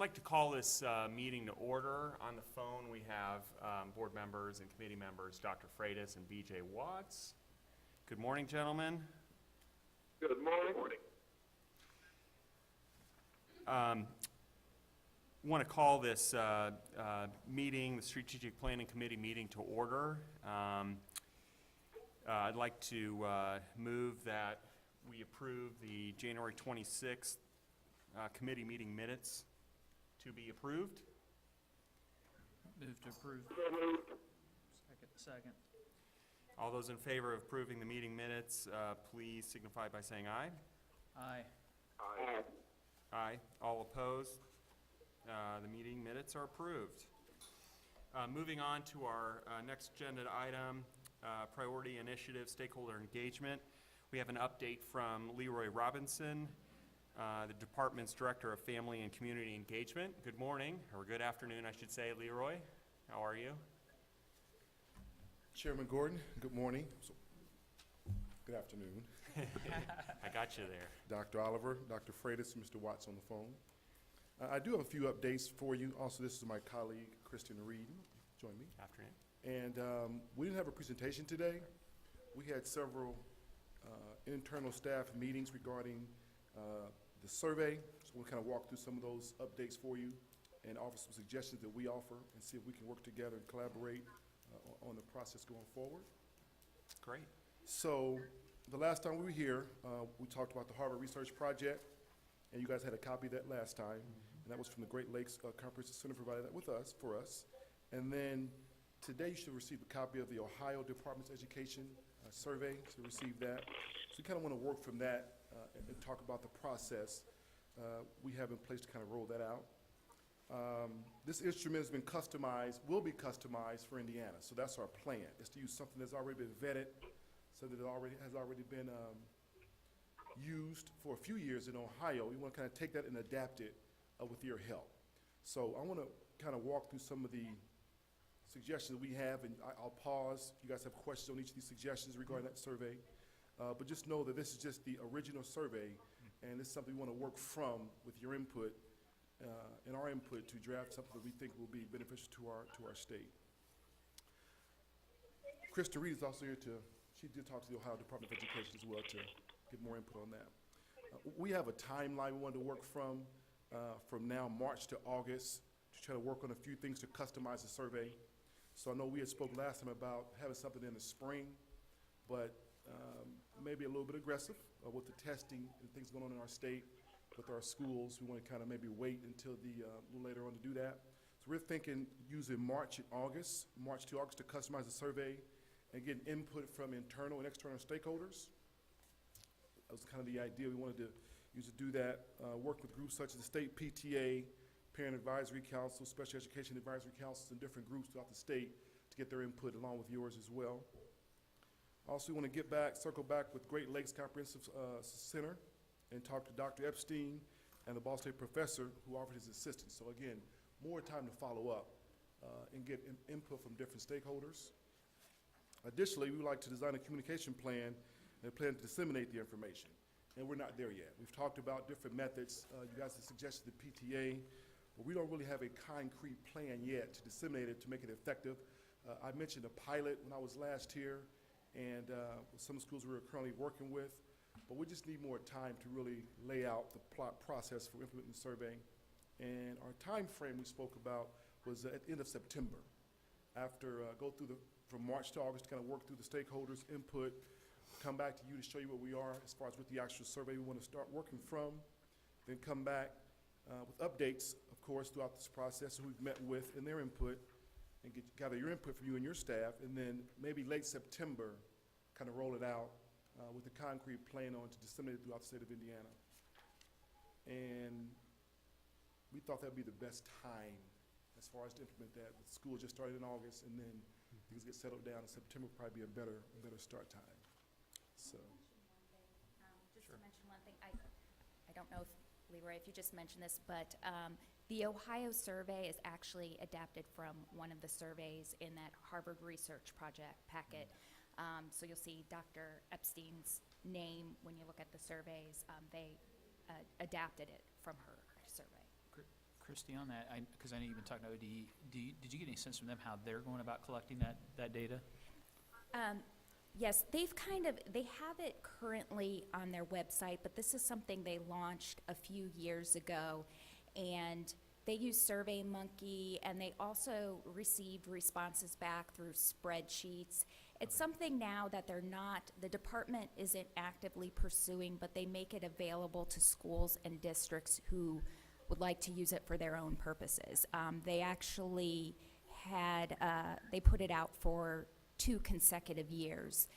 like to call this meeting to order. On the phone, we have board members and committee members, Dr. Freitas and B.J. Watts. Good morning, gentlemen. Good morning. Want to call this meeting, the Strategic Planning Committee meeting, to order. I'd like to move that we approve the January 26th committee meeting minutes to be approved. Move to approve. Second. All those in favor of approving the meeting minutes, please signify by saying aye. Aye. Aye. Aye. All opposed? The meeting minutes are approved. Moving on to our next agenda item, priority initiative stakeholder engagement. We have an update from Leroy Robinson, the department's director of family and community engagement. Good morning, or good afternoon, I should say, Leroy. How are you? Chairman Gordon, good morning. Good afternoon. I got you there. Dr. Oliver, Dr. Freitas, and Mr. Watts on the phone. I do have a few updates for you. Also, this is my colleague, Kristen Reed. Join me. Afternoon. And we didn't have a presentation today. We had several internal staff meetings regarding the survey. So we'll kind of walk through some of those updates for you and offer some suggestions that we offer and see if we can work together and collaborate on the process going forward. Great. So the last time we were here, we talked about the Harvard Research Project, and you guys had a copy of that last time, and that was from the Great Lakes Comprehensive Center provided that with us, for us. And then today you should receive a copy of the Ohio Department's Education survey, so receive that. So we kind of want to work from that and talk about the process we have in place to kind of roll that out. This instrument has been customized, will be customized for Indiana, so that's our plan, is to use something that's already been vetted, so that it has already been used for a few years in Ohio. We want to kind of take that and adapt it with your help. So I want to kind of walk through some of the suggestions we have, and I'll pause if you guys have questions on each of these suggestions regarding that survey. But just know that this is just the original survey, and this is something we want to work from with your input and our input to draft something that we think will be beneficial to our state. Krista Reed is also here she did talk to the Ohio Department of Education as well to get more input on that. We have a timeline we wanted to work from now March to August to try to work on a few things to customize the survey. So I know we had spoke last time about having something in the spring, but maybe a little bit aggressive with the testing and things going on in our state with our schools. We want to kind of maybe wait until a little later on to do that. So we're thinking using March to August to customize the survey and get input from internal and external stakeholders. That was kind of the idea we wanted to use to do that. Work with groups such as the state PTA, Parent Advisory Council, Special Education Advisory Councils, and different groups throughout the state to get their input along with yours as well. Also, we want to circle back with Great Lakes Comprehensive Center and talk to Dr. Epstein and the Ball State professor who offered his assistance. So again, more time to follow up and get input from different stakeholders. Additionally, we would like to design a communication plan and a plan to disseminate the information. And we're not there yet. We've talked about different methods. You guys have suggested the PTA, but we don't really have a concrete plan yet to disseminate it to make it effective. I mentioned a pilot when I was last here, and with some schools we're currently working with, but we just need more time to really lay out the process for implementing the survey. And our time frame we spoke about was at the end of September. After from March to August, to kind of work through the stakeholders' input, come back to you to show you where we are as far as with the actual survey we want to start working from, then come back with updates, of course, throughout this process who we've met with and their input, and gather your input from you and your staff, and then maybe late September, kind of roll it out with a concrete plan on to disseminate it throughout the state of Indiana. And we thought that would be the best time as far as to implement that. The school just started in August, and then things get settled down in September would probably be a better start time. So. Just to mention one thing, I don't know if, Leroy, if you just mentioned this, but the Ohio survey is actually adapted from one of the surveys in that Harvard Research Project packet. So you'll see Dr. Epstein's name when you look at the surveys. They adapted it from her survey. Christie, on that, because I know you've been talking to ODE, did you get any sense from them how they're going about collecting that data? Yes, they have it currently on their website, but this is something they launched a few years ago. And they use SurveyMonkey, and they also received responses back through spreadsheets. It's something now that the department isn't actively pursuing, but they make it available to schools and districts who would like to use it for their own purposes. They actually they put it out for 2 consecutive years,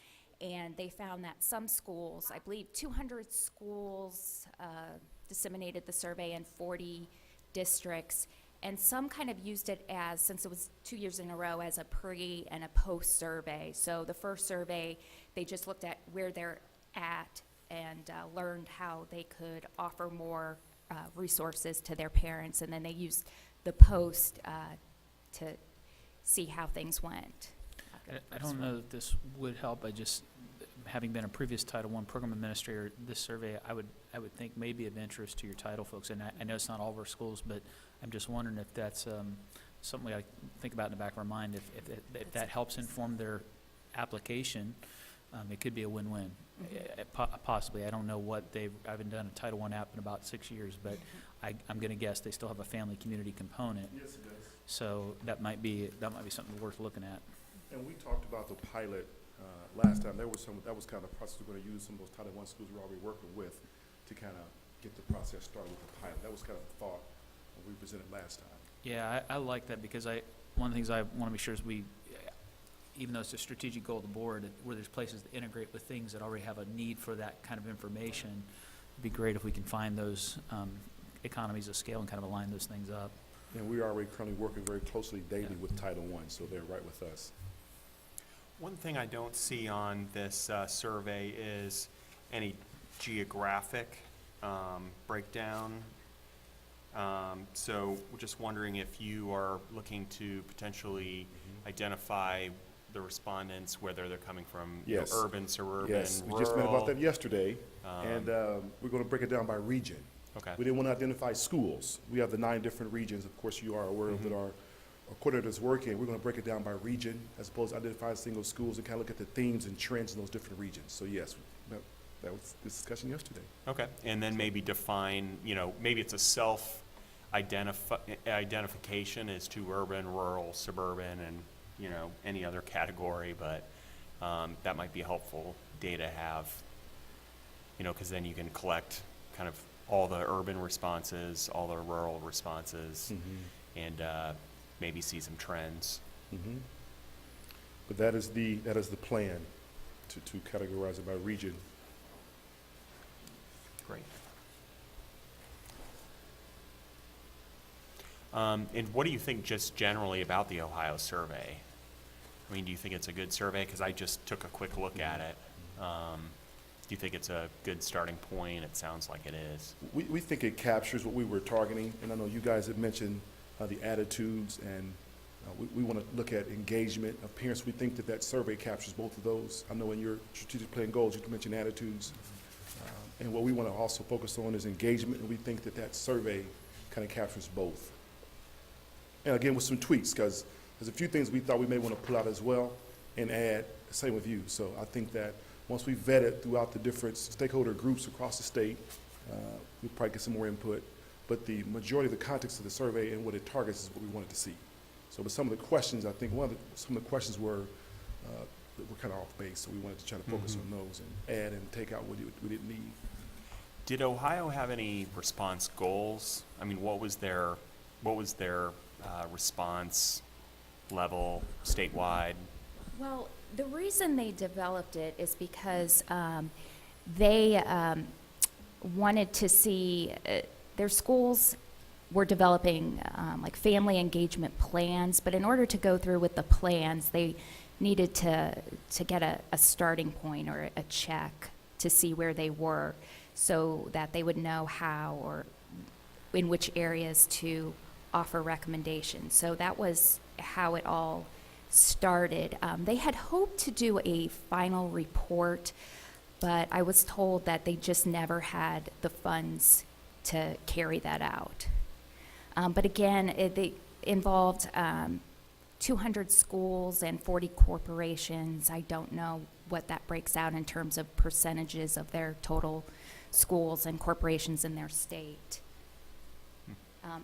and they found that some schools, I believe 200 schools disseminated the survey in 40 districts, and some kind of used it as, since it was 2 years in a row, as a pre and a post survey. So the first survey, they just looked at where they're at and learned how they could offer more resources to their parents, and then they used the post to see how things went. I don't know that this would help. I just, having been a previous Title I program administrator, this survey I would think may be of interest to your title folks. And I know it's not all of our schools, but I'm just wondering if that's something we ought to think about in the back of our mind. If that helps inform their application, it could be a win-win. Possibly. I don't know what I haven't done a Title I app in about 6 years, but I'm going to guess they still have a family community component. Yes, it does. So that might be something worth looking at. And we talked about the pilot last time. That was kind of the process we're going to use. Some of those Title I schools we're already working with to kind of get the process started with the pilot. That was kind of the thought we presented last time. Yeah, I like that because one of the things I want to make sure is even though it's a strategic goal of the board, where there's places to integrate with things that already have a need for that kind of information, it'd be great if we can find those economies of scale and kind of align those things up. And we are already currently working very closely daily with Title I, so they're right with us. One thing I don't see on this survey is any geographic breakdown. So we're just wondering if you are looking to potentially identify the respondents, whether they're coming from Yes. urban, suburban, Yes, we rural. just met about that yesterday, and we're going to break it down by region. Okay. We didn't want to identify schools. We have the 9 different regions, of course, you are aware of that our coordinators work in. We're going to break it down by region as opposed to identifying single schools and kind of look at the themes and trends in those different regions. So yes, that was the discussion yesterday. Okay, and then maybe define, maybe it's a identification as to urban, rural, suburban, and, any other category, but that might be helpful data to have, because then you can collect kind of all the urban responses, all the rural responses, and maybe see some trends. But that is the plan to categorize it by region. Great. And what do you think just generally about the Ohio survey? I mean, do you think it's a good survey? Because I just took a quick look at it. Do you think it's a good starting point? It sounds like it is. We think it captures what we were targeting, and I know you guys had mentioned the attitudes, and we want to look at engagement of parents. We think that survey captures both of those. I know in your strategic plan goals, you mentioned attitudes, and what we want to also focus on is engagement, and we think that survey kind of captures both. And again, with some tweaks, because there's a few things we thought we may want to pull out as well and add, same with you. So I think that once we vet it throughout the different stakeholder groups across the state, we'll probably get some more input. But the majority of the context of the survey and what it targets is what we wanted to see. So with some of the questions, I think some of the questions were kind of off base, so we wanted to try to focus on those and add and take out what we didn't need. Did Ohio have any response goals? I mean, what was their response level statewide? Well, the reason they developed it is because they wanted to see their schools were developing like family engagement plans, but in order to go through with the plans, they needed to get a starting point or a check to see where they were so that they would know how or in which areas to offer recommendations. So that was how it all started. They had hoped to do a final report, but I was told that they just never had the funds to carry that out. But again, they involved 200 schools and 40 corporations. I don't know what that breaks out in terms of percentages of their total schools and corporations in their state.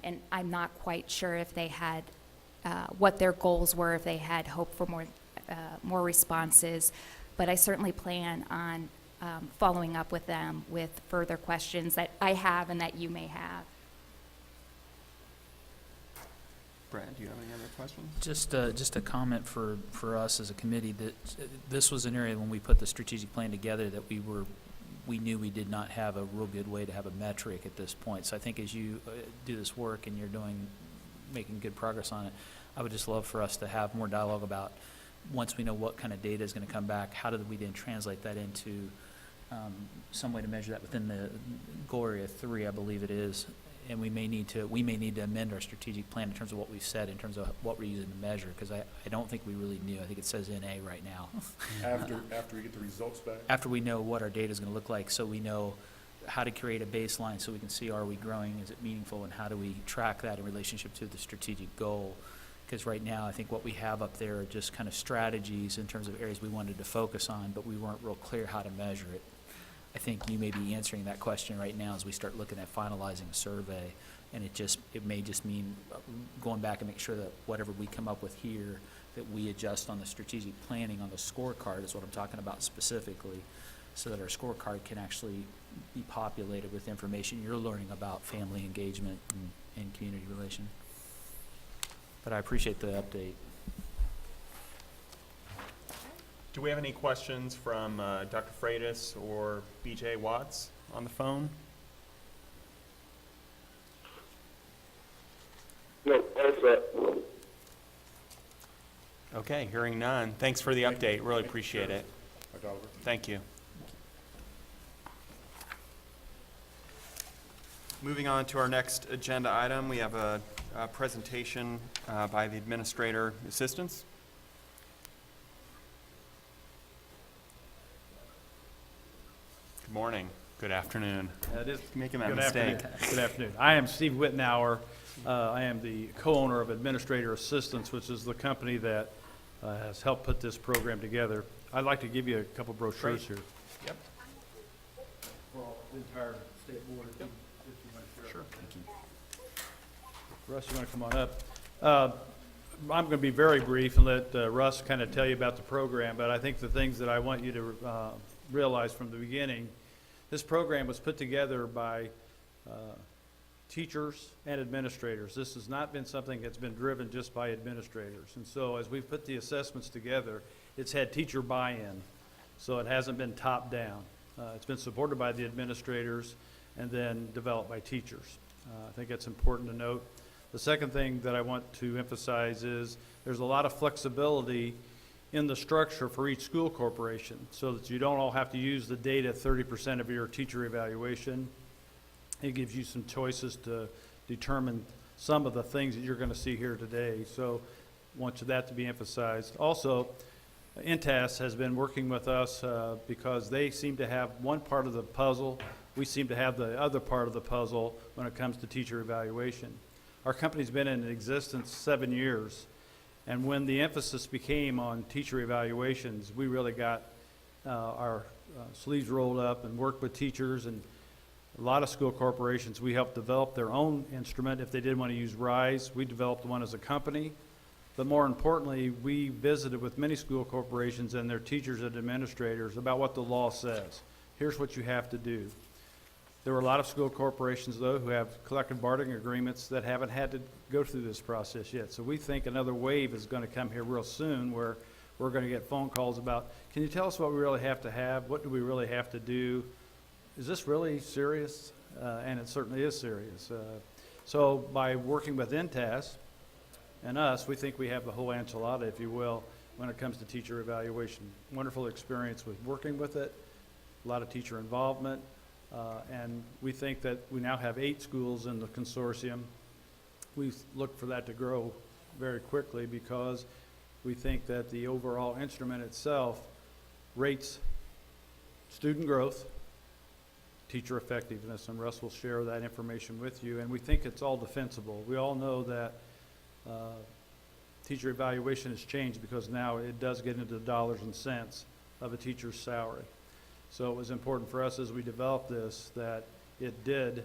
And I'm not quite sure if they had, what their goals were, if they had hoped for more responses. But I certainly plan on following up with them with further questions that I have and that you may have. Brad, do you have any other questions? Just a comment for us as a committee, that this was an area when we put the strategic plan together that we knew we did not have a real good way to have a metric at this point. So I think as you do this work and you're making good progress on it, I would just love for us to have more dialogue about, once we know what kind of data is going to come back, how do we then translate that into some way to measure that within the goal area 3, I believe it is. And we may need to amend our strategic plan in terms of what we've said, in terms of what we're using to measure, because I don't think we really knew. I think it says NA right now. After we get the results back? After we know what our data is going to look like, so we know how to create a baseline, so we can see, are we growing, is it meaningful, and how do we track that in relationship to the strategic goal? Because right now, I think what we have up there are just kind of strategies in terms of areas we wanted to focus on, but we weren't real clear how to measure it. I think you may be answering that question right now as we start looking at finalizing a survey, and it may just mean going back and make sure that whatever we come up with here, that we adjust on the strategic planning on the scorecard is what I'm talking about specifically, so that our scorecard can actually be populated with information you're learning about family engagement and community relation. But I appreciate the update. Do we have any questions from Dr. Freitas or BJ Watts on the phone? No, all set. Okay, hearing none. Thanks for the update. Really appreciate it. Dr. Oliver? Thank you. Moving on to our next agenda item, we have a presentation by the administrator assistants. Good morning. Good afternoon. It is. Making that Good mistake. afternoon. Good afternoon. I am Steve Wittenauer. I am the co-owner of Administrator Assistance, which is the company that has helped put this program together. I'd like to give you a couple brochures Great. here. Yep. For the entire state board, if you want to share. Sure. Thank you. Russ, you want to come on up? I'm going to be very brief and let Russ kind of tell you about the program, but I think the things that I want you to realize from the beginning, this program was put together by teachers and administrators. This has not been something that's been driven just by administrators. And so as we've put the assessments together, it's had teacher buy-in. So it hasn't been top down. It's been supported by the administrators and then developed by teachers. I think that's important to note. The second thing that I want to emphasize is there's a lot of flexibility in the structure for each school corporation, so that you don't all have to use the data 30% of your teacher evaluation. It gives you some choices to determine some of the things that you're going to see here today. So I want that to be emphasized. Also, INTAS has been working with us because they seem to have one part of the puzzle. We seem to have the other part of the puzzle when it comes to teacher evaluation. Our company's been in existence 7 years. And when the emphasis became on teacher evaluations, we really got our sleeves rolled up and worked with teachers, and a lot of school corporations, we helped develop their own instrument. If they did want to use RISE, we developed one as a company. But more importantly, we visited with many school corporations and their teachers and administrators about what the law says. Here's what you have to do. There were a lot of school corporations, though, who have collective bargaining agreements that haven't had to go through this process yet. So we think another wave is going to come here real soon, where we're going to get phone calls about, can you tell us what we really have to have? What do we really have to do? Is this really serious? And it certainly is serious. So by working with INTAS and us, we think we have the whole enchilada, if you will, when it comes to teacher evaluation. Wonderful experience with working with it, a lot of teacher involvement. And we think that we now have 8 schools in the consortium. We look for that to grow very quickly because we think that the overall instrument itself rates student growth, teacher effectiveness, and Russ will share that information with you, and we think it's all defensible. We all know that teacher evaluation has changed because now it does get into the dollars and cents of a teacher's salary. So it was important for us as we developed this that it did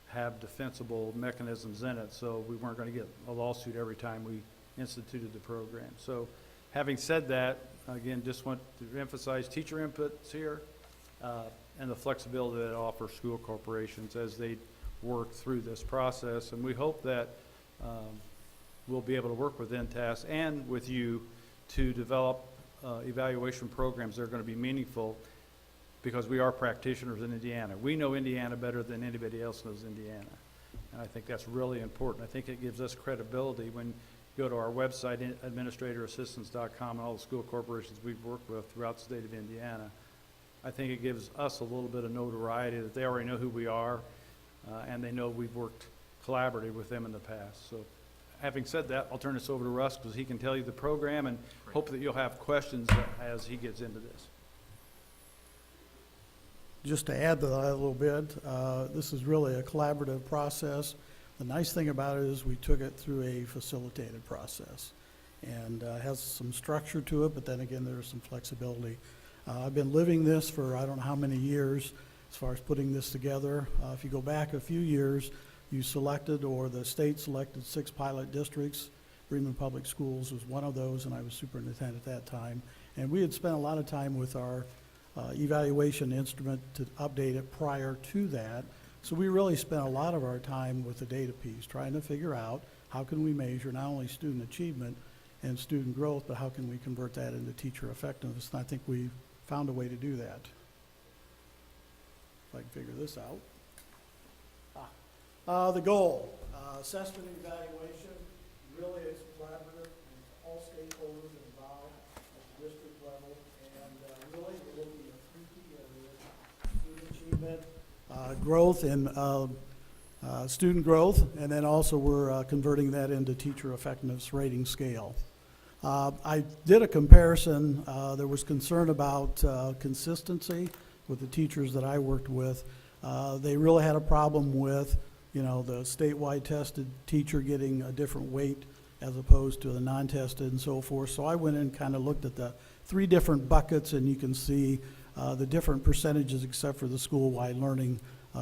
have defensible mechanisms in it, so we weren't going to get a lawsuit every time we instituted the program. So having said that, again, just want to emphasize teacher inputs here and the flexibility that it offers school corporations as they work through this process. And we hope that we'll be able to work with NTAS and with you to develop evaluation programs that are going to be meaningful, because we are practitioners in Indiana. We know Indiana better than anybody else knows Indiana. And I think that's really important. I think it gives us credibility when you go to our website, administratororassistance.com, and all the school corporations we've worked with throughout the state of Indiana. I think it gives us a little bit of notoriety that they already know who we are, and they know we've worked collaboratively with them in the past. So having said that, I'll turn this over to Russ because he can tell you the program, and hope that you'll have questions as he gets into this. Just to add to that a little bit, this is really a collaborative process. The nice thing about it is we took it through a facilitated process, and has some structure to it, but then again, there's some flexibility. I've been living this for I don't know how many years as far as putting this together. If you go back a few years, you selected, or the state selected, 6 pilot districts. Bremen Public Schools was one of those, and I was superintendent at that time. And we had spent a lot of time with our evaluation instrument to update it prior to that. So we really spent a lot of our time with the data piece, trying to figure out how can we measure not only student achievement and student growth, but how can we convert that into teacher effectiveness. And I think we found a way to do that. If I can figure this out. The goal, assessment and evaluation, really it's collaborative, and all stakeholders involved at the district level, and really we're looking at 3 key areas: student achievement, growth and student growth, and then also we're converting that into teacher effectiveness rating scale. I did a comparison. There was concern about consistency with the teachers that I worked with. They really had a problem with, you know, the statewide tested teacher getting a different weight as opposed to the non-tested and so forth. So I went in and kind of looked at the 3 different buckets, and you can see the different percentages except for the school-wide learning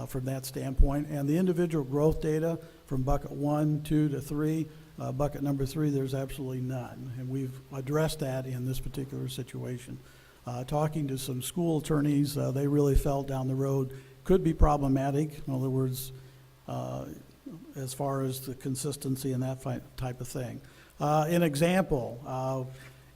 from that standpoint. And the individual growth data from bucket 1, 2 to 3, bucket number 3, there's absolutely none. And we've addressed that in this particular situation. Talking to some school attorneys, they really felt down the road could be problematic. In other words, as far as the consistency and that type of thing. An example,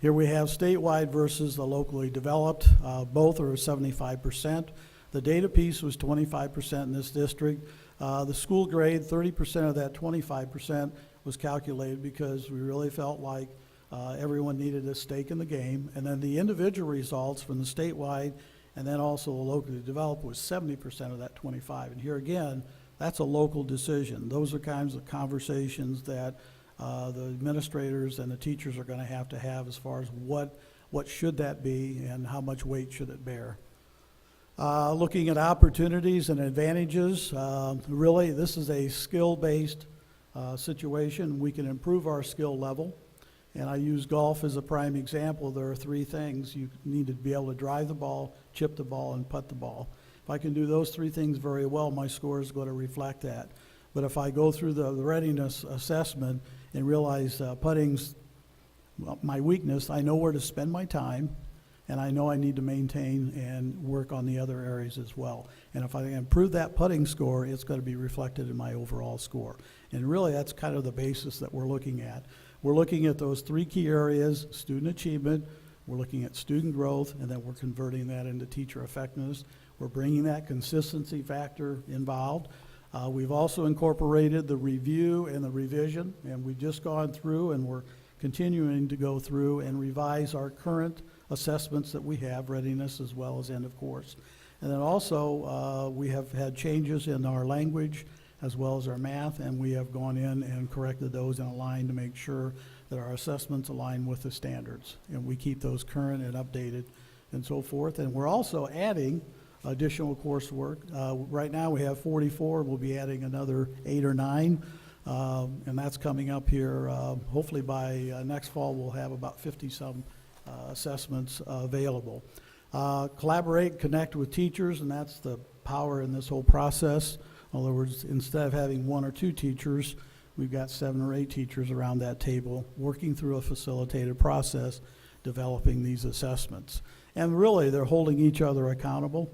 here we have statewide versus the locally developed. Both are 75%. The data piece was 25% in this district. The school grade, 30% of that 25% was calculated because we really felt like everyone needed a stake in the game. And then the individual results from the statewide and then also the locally developed was 70% of that 25. And here again, that's a local decision. Those are kinds of conversations that the administrators and the teachers are going to have as far as what should that be and how much weight should it bear. Looking at opportunities and advantages, really this is a skill-based situation. We can improve our skill level, and I use golf as a prime example. There are 3 things. You need to be able to drive the ball, chip the ball, and putt the ball. If I can do those 3 things very well, my score is going to reflect that. But if I go through the readiness assessment and realize putting's my weakness, I know where to spend my time, and I know I need to maintain and work on the other areas as well. And if I improve that putting score, it's going to be reflected in my overall score. And really, that's kind of the basis that we're looking at. We're looking at those 3 key areas: student achievement, we're looking at student growth, and then we're converting that into teacher effectiveness. We're bringing that consistency factor involved. We've also incorporated the review and the revision, and we've just gone through and we're continuing to go through and revise our current assessments that we have, readiness as well as end of course. And then also we have had changes in our language as well as our math, and we have gone in and corrected those and aligned to make sure that our assessments align with the standards, and we keep those current and updated and so forth. And we're also adding additional coursework. Right now, we have 44. We'll be adding another 8 or 9, and that's coming up here. Hopefully by next fall, we'll have about 50-some assessments available. Collaborate, connect with teachers, and that's the power in this whole process. In other words, instead of having 1 or 2 teachers, we've got 7 or 8 teachers around that table working through a facilitated process, developing these assessments. And really, they're holding each other accountable.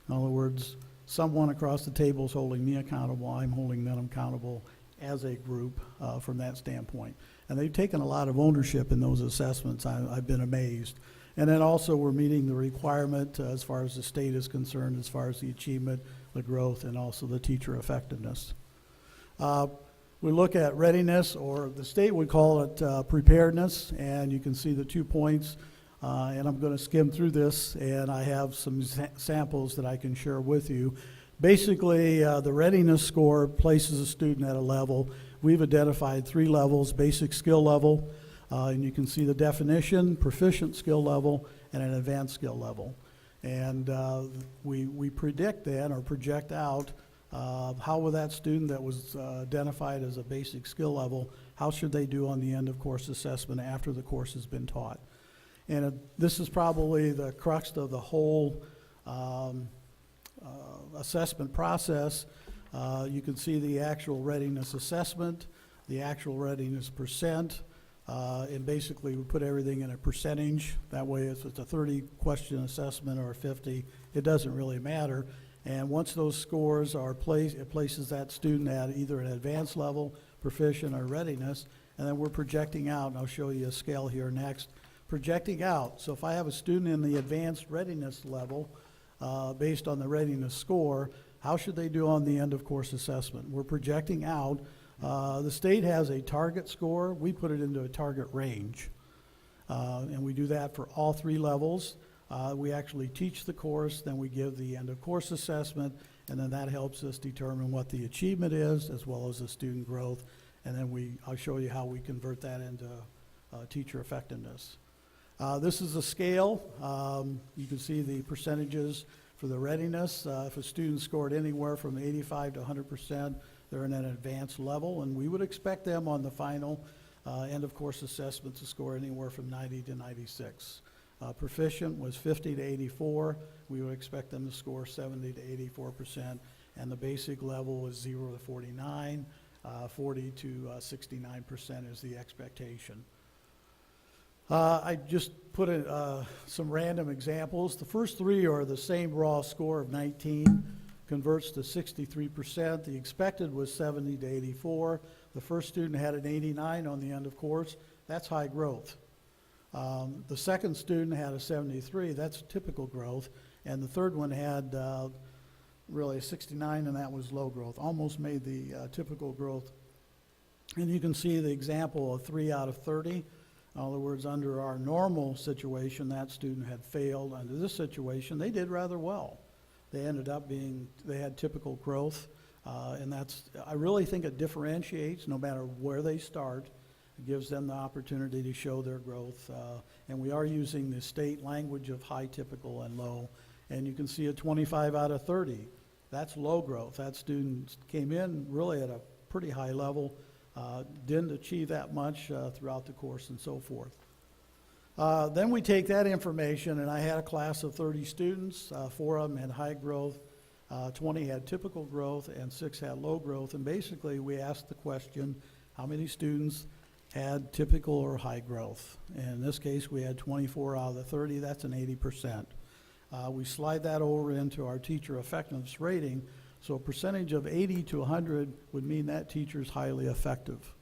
In other words, someone across the table is holding me accountable, I'm holding them accountable as a group from that standpoint. And they've taken a lot of ownership in those assessments. I've been amazed. And then also, we're meeting the requirement as far as the state is concerned, as far as the achievement, the growth, and also the teacher effectiveness. We look at readiness, or the state would call it preparedness, and you can see the 2 points. And I'm going to skim through this, and I have some samples that I can share with you. Basically, the readiness score places a student at a level. We've identified 3 levels: basic skill level, and you can see the definition, proficient skill level, and an advanced skill level. And we predict then, or project out, how will that student that was identified as a basic skill level, how should they do on the end of course assessment after the course has been taught? And this is probably the crux of the whole assessment process. You can see the actual readiness assessment, the actual readiness percent, and basically we put everything in a percentage. That way, if it's a 30-question assessment or a 50, it doesn't really matter. And once those scores are placed, it places that student at either an advanced level, proficient, or readiness. And then we're projecting out, and I'll show you a scale here next. Projecting out. So if I have a student in the advanced readiness level, based on the readiness score, how should they do on the end of course assessment? We're projecting out. The state has a target score. We put it into a target range. And we do that for all 3 levels. We actually teach the course, then we give the end of course assessment, and then that helps us determine what the achievement is as well as the student growth. And then I'll show you how we convert that into teacher effectiveness. This is a scale. You can see the percentages for the readiness. If a student scored anywhere from 85 to 100%, they're in an advanced level, and we would expect them on the final end of course assessment to score anywhere from 90 to 96. Proficient was 50 to 84. We would expect them to score 70 to 84%, and the basic level was 0 to 49. 40 to 69% is the expectation. I just put some random examples. The first 3 are the same raw score of 19, converts to 63%. The expected was 70 to 84. The first student had an 89 on the end of course. That's high growth. The second student had a 73. That's typical growth. And the third one had really a 69, and that was low growth. Almost made the typical growth. And you can see the example of 3 out of 30. In other words, under our normal situation, that student had failed. Under this situation, they did rather well. They ended up they had typical growth. And I really think it differentiates no matter where they start. It gives them the opportunity to show their growth. And we are using the state language of high, typical, and low. And you can see a 25 out of 30. That's low growth. That student came in really at a pretty high level, didn't achieve that much throughout the course and so forth. Then we take that information, and I had a class of 30 students. 4 of them had high growth, 20 had typical growth, and 6 had low growth. And basically, we asked the question, how many students had typical or high growth? And in this case, we had 24 out of the 30. That's an 80%. We slide that over into our teacher effectiveness rating. So a percentage of 80 to 100 would mean that teacher is highly effective.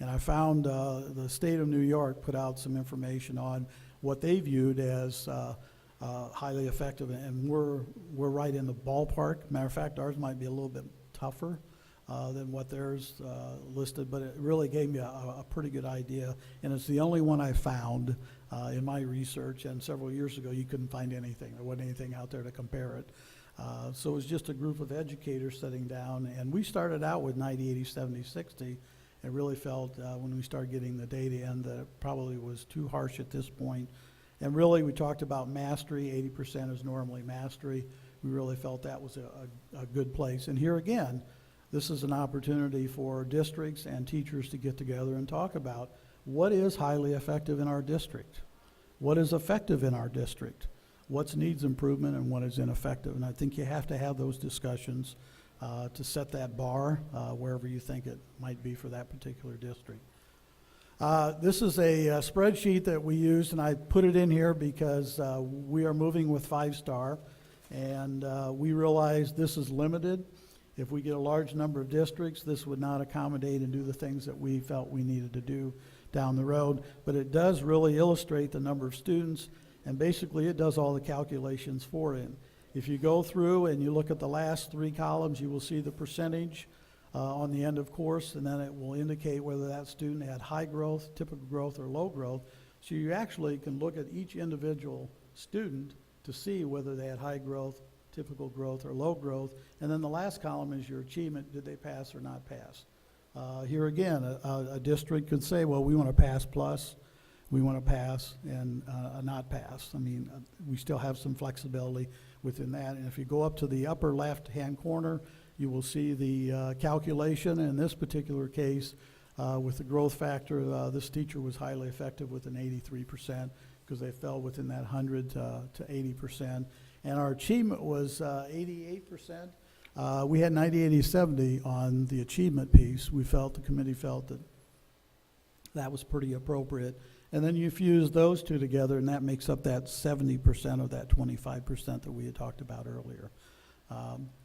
And I found the state of New York put out some information on what they viewed as highly effective, and we're right in the ballpark. Matter of fact, ours might be a little bit tougher than what theirs listed, but it really gave me a pretty good idea, and it's the only one I found in my research, and several years ago you couldn't find anything. There wasn't anything out there to compare it. So it was just a group of educators sitting down, and we started out with 90, 80, 70, 60, and really felt when we started getting the data in that it probably was too harsh at this point. And really we talked about mastery. 80% is normally mastery. we really felt that was a good place. And here again, this is an opportunity for districts and teachers to get together and talk about what is highly effective in our district, what is effective in our district, what needs improvement, and what is ineffective. And I think you have to have those discussions to set that bar wherever you think it might be for that particular district. This is a spreadsheet that we used, and I put it in here because we are moving with 5-star, and we realize this is limited. If we get a large number of districts, this would not accommodate and do the things that we felt we needed to do down the road, but it does really illustrate the number of students, and basically it does all the calculations for it. If you go through and you look at the last 3 columns, you will see the percentage on the end of course, and then it will indicate whether that student had high growth, typical growth, or low growth. So you actually can look at each individual student to see whether they had high growth, typical growth, or low growth. And then the last column is your achievement. Did they pass or not pass? Here again, a district could say, well, we want to pass plus, we want to pass, and not pass. I mean, we still have some flexibility within that. And if you go up to the upper left-hand corner, you will see the calculation. In this particular case, with the growth factor, this teacher was highly effective with an 83% because they fell within that 100 to 80%. And our achievement was 88%. We had 90, 80, 70 on the achievement piece. We felt, the committee felt that that was pretty appropriate. And then you fuse those two together, and that makes up that 70% of that 25% that we had talked about earlier.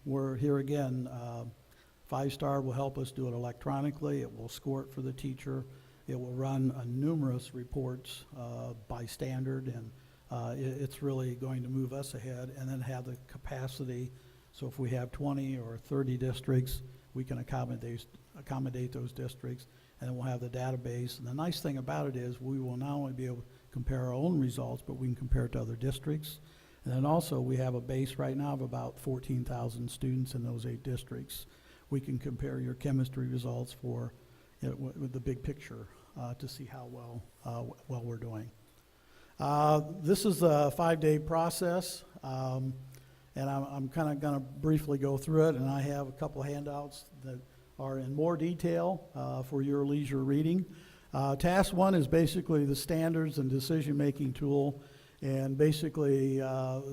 We're here again, 5-star will help us do it electronically. It will score it for the teacher. It will run numerous reports by standard, and it's really going to move us ahead, and then have the capacity. So if we have 20 or 30 districts, we can accommodate those districts, and then we'll have the database. And the nice thing about it is we will not only be able to compare our own results, but we can compare it to other districts. And then also we have a base right now of about 14,000 students in those 8 districts. We can compare your chemistry results for with the big picture to see how well we're doing. This is a 5-day process, and I'm kind of going to briefly go through it, and I have a couple of handouts that are in more detail for your leisure reading. Task 1 is basically the standards and decision-making tool, and basically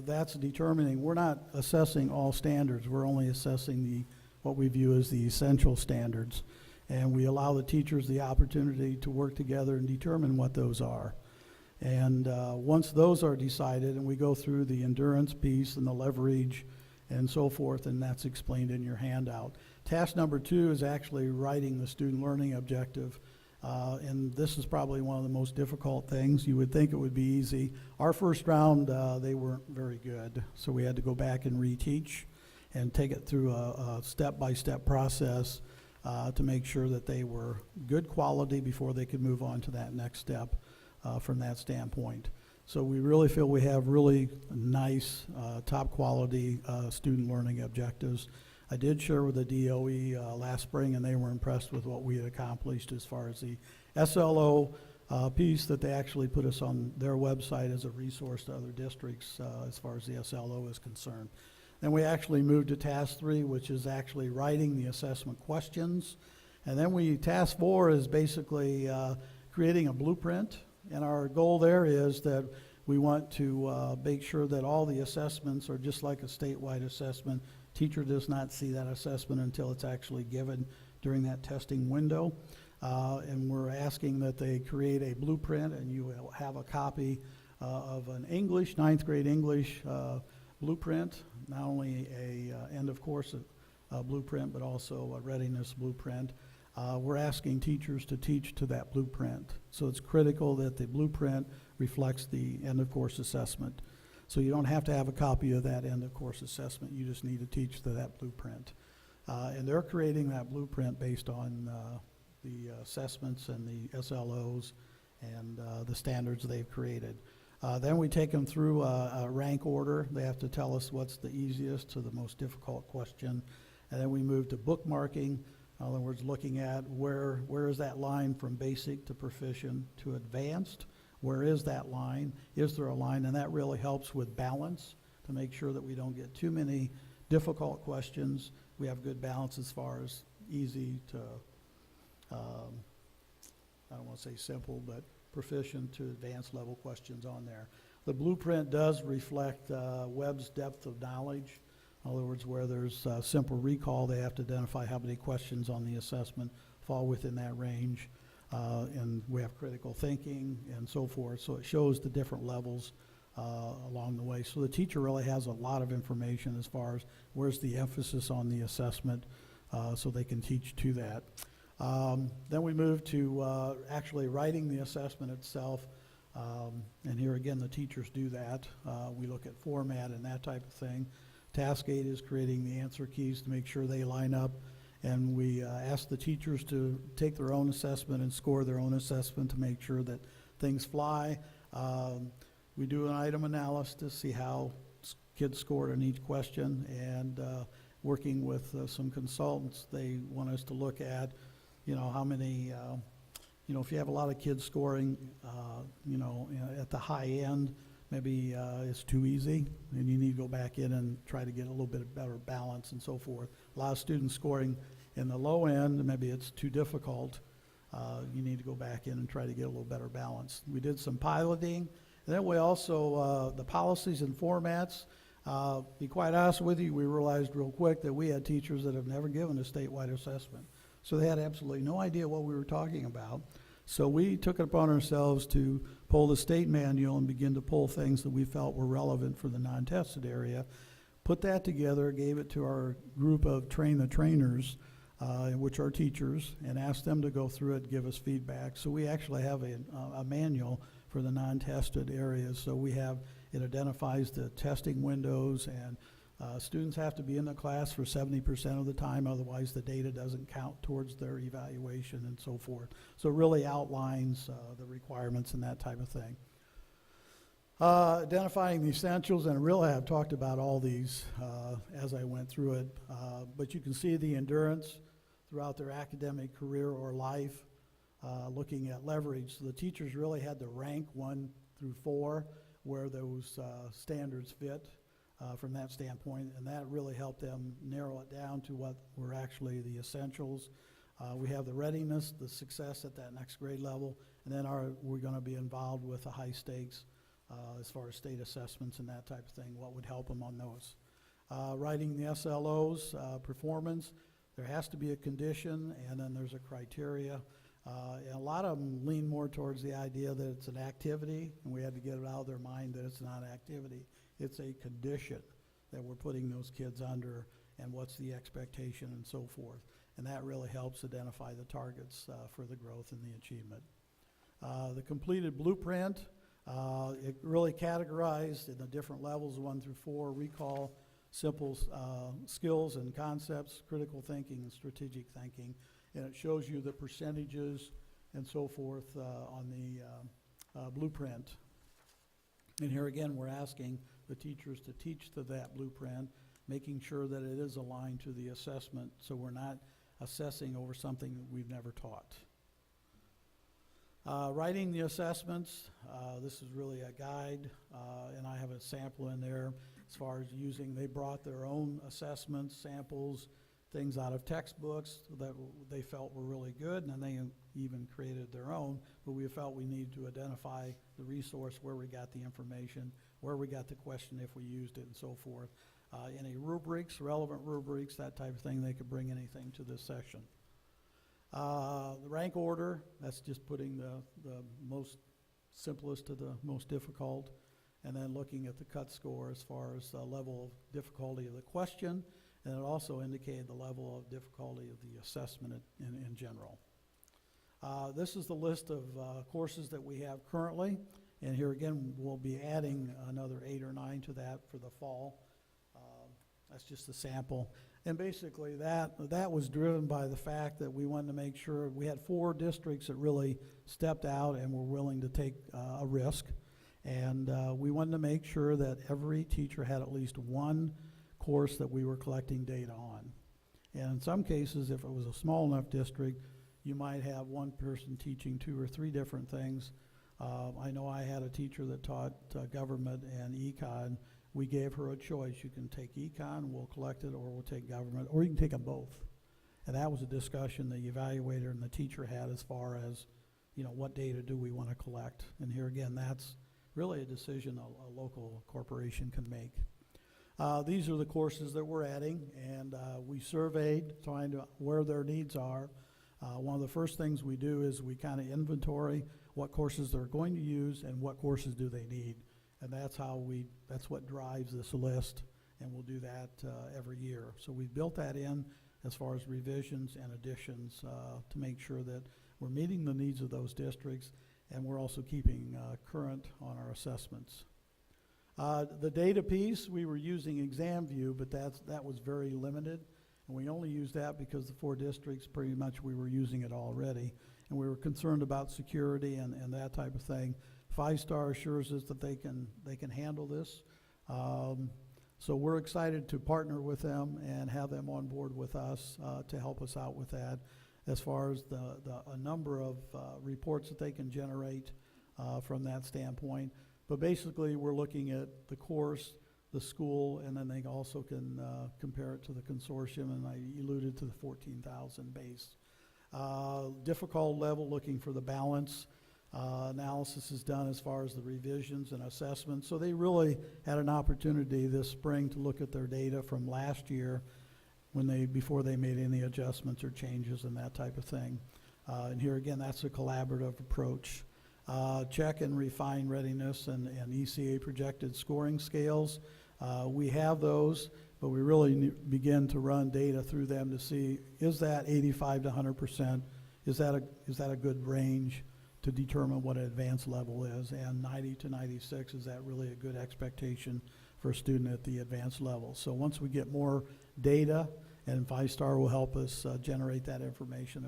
that's determining, we're not assessing all standards, we're only assessing what we view as the essential standards, and we allow the teachers the opportunity to work together and determine what those are. And once those are decided, and we go through the endurance piece and the leverage and so forth, and that's explained in your handout. Task number 2 is actually writing the student learning objective. And this is probably one of the most difficult things. You would think it would be easy. Our first round, they weren't very good, so we had to go back and reteach and take it through a step-by-step process to make sure that they were good quality before they could move on to that next step from that standpoint. So we really feel we have really nice, top-quality student learning objectives. I did share with the DOE last spring, and they were impressed with what we had accomplished as far as the SLO piece that they actually put us on their website as a resource to other districts as far as the SLO is concerned. Then we actually moved to task 3, which is actually writing the assessment questions. And then task 4 is basically creating a blueprint. And our goal there is that we want to make sure that all the assessments are just like a statewide assessment. Teacher does not see that assessment until it's actually given during that testing window. And we're asking that they create a blueprint, and you will have a copy of an English, 9th grade English blueprint, not only a end of course blueprint, but also a readiness blueprint. We're asking teachers to teach to that blueprint. So it's critical that the blueprint reflects the end of course assessment. So you don't have to have a copy of that end of course assessment, you just need to teach to that blueprint. And they're creating that blueprint based on the assessments and the SLOs and the standards they've created. Then we take them through a rank order. They have to tell us what's the easiest to the most difficult question. And then we move to bookmarking. In other words, looking at where is that line from basic to proficient to advanced? Where is that line? Is there a line? And that really helps with balance to make sure that we don't get too many difficult questions. We have good balance as far as easy to, I don't want to say simple, but proficient to advanced level questions on there. The blueprint does reflect Webb's depth of knowledge. In other words, where there's simple recall, they have to identify how many questions on the assessment fall within that range. And we have critical thinking and so forth. So it shows the different levels along the way. So the teacher really has a lot of information as far as where's the emphasis on the assessment, so they can teach to that. Then we move to actually writing the assessment itself. And here again, the teachers do that. We look at format and that type of thing. Task 8 is creating the answer keys to make sure they line up. And we ask the teachers to take their own assessment and score their own assessment to make sure that things fly. We do an item analysis to see how kids scored on each question. And working with some consultants, they want us to look at, how many, if you have a lot of kids scoring, at the high end, maybe it's too easy, and you need to go back in and try to get a little bit better balance and so forth. A lot of students scoring in the low end, maybe it's too difficult. You need to go back in and try to get a little better balance. We did some piloting, and then we also, the policies and formats. Be quite honest with you, we realized real quick that we had teachers that have never given a statewide assessment. So they had absolutely no idea what we were talking about. So we took it upon ourselves to pull the state manual and begin to pull things that we felt were relevant for the non-tested area, put that together, gave it to our group of train the trainers, which are teachers, and asked them to go through it and give us feedback. So we actually have a manual for the non-tested areas. So it identifies the testing windows, and students have to be in the class for 70% of the time, otherwise the data doesn't count towards their evaluation and so forth. So it really outlines the requirements and that type of thing. Identifying the essentials, and really I've talked about all these as I went through it, but you can see the endurance throughout their academic career or life, looking at leverage. So the teachers really had to rank 1 through 4 where those standards fit. From that standpoint, and that really helped them narrow it down to what were actually the essentials. We have the readiness, the success at that next grade level, and then we're going to be involved with the high stakes as far as state assessments and that type of thing, what would help them on those. Writing the SLOs, performance, there has to be a condition, and then there's a criteria. And a lot of them lean more towards the idea that it's an activity, and we had to get it out of their mind that it's not an activity. It's a condition that we're putting those kids under, and what's the expectation and so forth. And that really helps identify the targets for the growth and the achievement. The completed blueprint, it really categorized in the different levels, 1 through 4, recall, simple skills and concepts, critical thinking and strategic thinking. And it shows you the percentages and so forth on the blueprint. And here again, we're asking the teachers to teach to that blueprint, making sure that it is aligned to the assessment so we're not assessing over something that we've never taught. Writing the assessments, this is really a guide, and I have a sample in there as far as they brought their own assessments, samples, things out of textbooks that they felt were really good, and then they even created their own, but we felt we needed to identify the resource, where we got the information, where we got the question if we used it, and so forth. Any rubrics, relevant rubrics, that type of thing, they could bring anything to this session. The rank order, that's just putting the most simplest to the most difficult, and then looking at the cut score as far as the level of difficulty of the question, and it also indicated the level of difficulty of the assessment in general. This is the list of courses that we have currently, and here again we'll be adding another 8 or 9 to that for the fall. That's just a sample. And basically that was driven by the fact that we wanted to make sure we had 4 districts that really stepped out and were willing to take a risk. And we wanted to make sure that every teacher had at least one course that we were collecting data on. And in some cases, if it was a small enough district, you might have one person teaching 2 or 3 different things. I know I had a teacher that taught government and econ, we gave her a choice. You can take econ, we'll collect it, or we'll take government, or you can take them both. And that was a discussion the evaluator and the teacher had as far as, what data do we want to collect? And here again, that's really a decision a local corporation can make. These are the courses that we're adding, and we surveyed trying to where their needs are. One of the first things we do is we kind of inventory what courses they're going to use and what courses do they need. And that's what drives this list, and we'll do that every year. So we've built that in as far as revisions and additions to make sure that we're meeting the needs of those districts, and we're also keeping current on our assessments. The data piece, we were using ExamView, but that was very limited, and we only used that because the 4 districts, pretty much we were using it already, and we were concerned about security and that type of thing. 5-Star assures us that they can handle this. So we're excited to partner with them and have them on board with us to help us out with that as far as a number of reports that they can generate from that standpoint. But basically, we're looking at the course, the school, and then they also can compare it to the consortium, and I alluded to the 14,000 base. Difficult level, looking for the balance. Analysis is done as far as the revisions and assessments. So they really had an opportunity this spring to look at their data from last year before they made any adjustments or changes and that type of thing. And here again, that's a collaborative approach. Check and refine readiness and ECA projected scoring scales. We have those, but we really begin to run data through them to see, is that 85 to 100%? Is that a good range to determine what an advanced level is? And 90 to 96, is that really a good expectation for a student at the advanced level? So once we get more data, and 5-Star will help us generate that information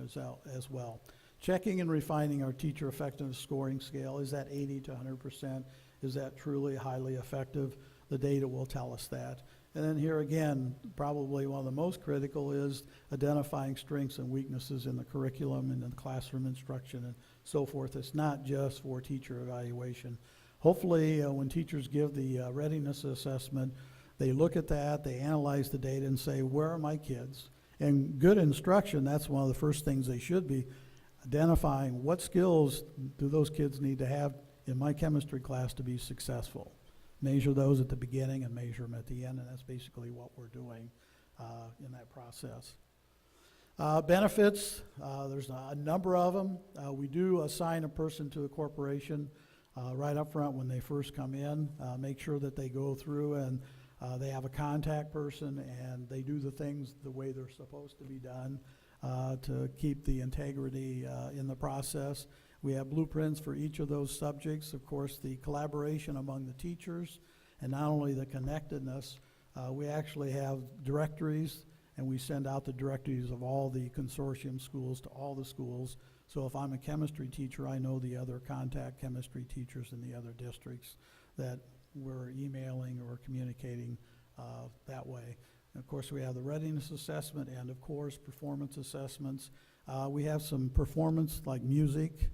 as well. Checking and refining our teacher effectiveness scoring scale. Is that 80 to 100%? Is that truly highly effective? The data will tell us that. And then here again, probably one of the most critical is identifying strengths and weaknesses in the curriculum and in the classroom instruction and so forth. It's not just for teacher evaluation. Hopefully, when teachers give the readiness assessment, they look at that, they analyze the data and say, where are my kids? And good instruction, that's one of the first things they should be identifying. What skills do those kids need to have in my chemistry class to be successful? Measure those at the beginning and measure them at the end, and that's basically what we're doing in that process. Benefits, there's a number of them. We do assign a person to a corporation right up front when they first come in, make sure that they go through and they have a contact person and they do the things the way they're supposed to be done to keep the integrity in the process. We have blueprints for each of those subjects. Of course, the collaboration among the teachers, and not only the connectedness, we actually have directories, and we send out the directories of all the consortium schools to all the schools. So if I'm a chemistry teacher, I know the other contact chemistry teachers in the other districts that we're emailing or communicating that way. And of course, we have the readiness assessment and, of course, performance assessments. We have some performance like music.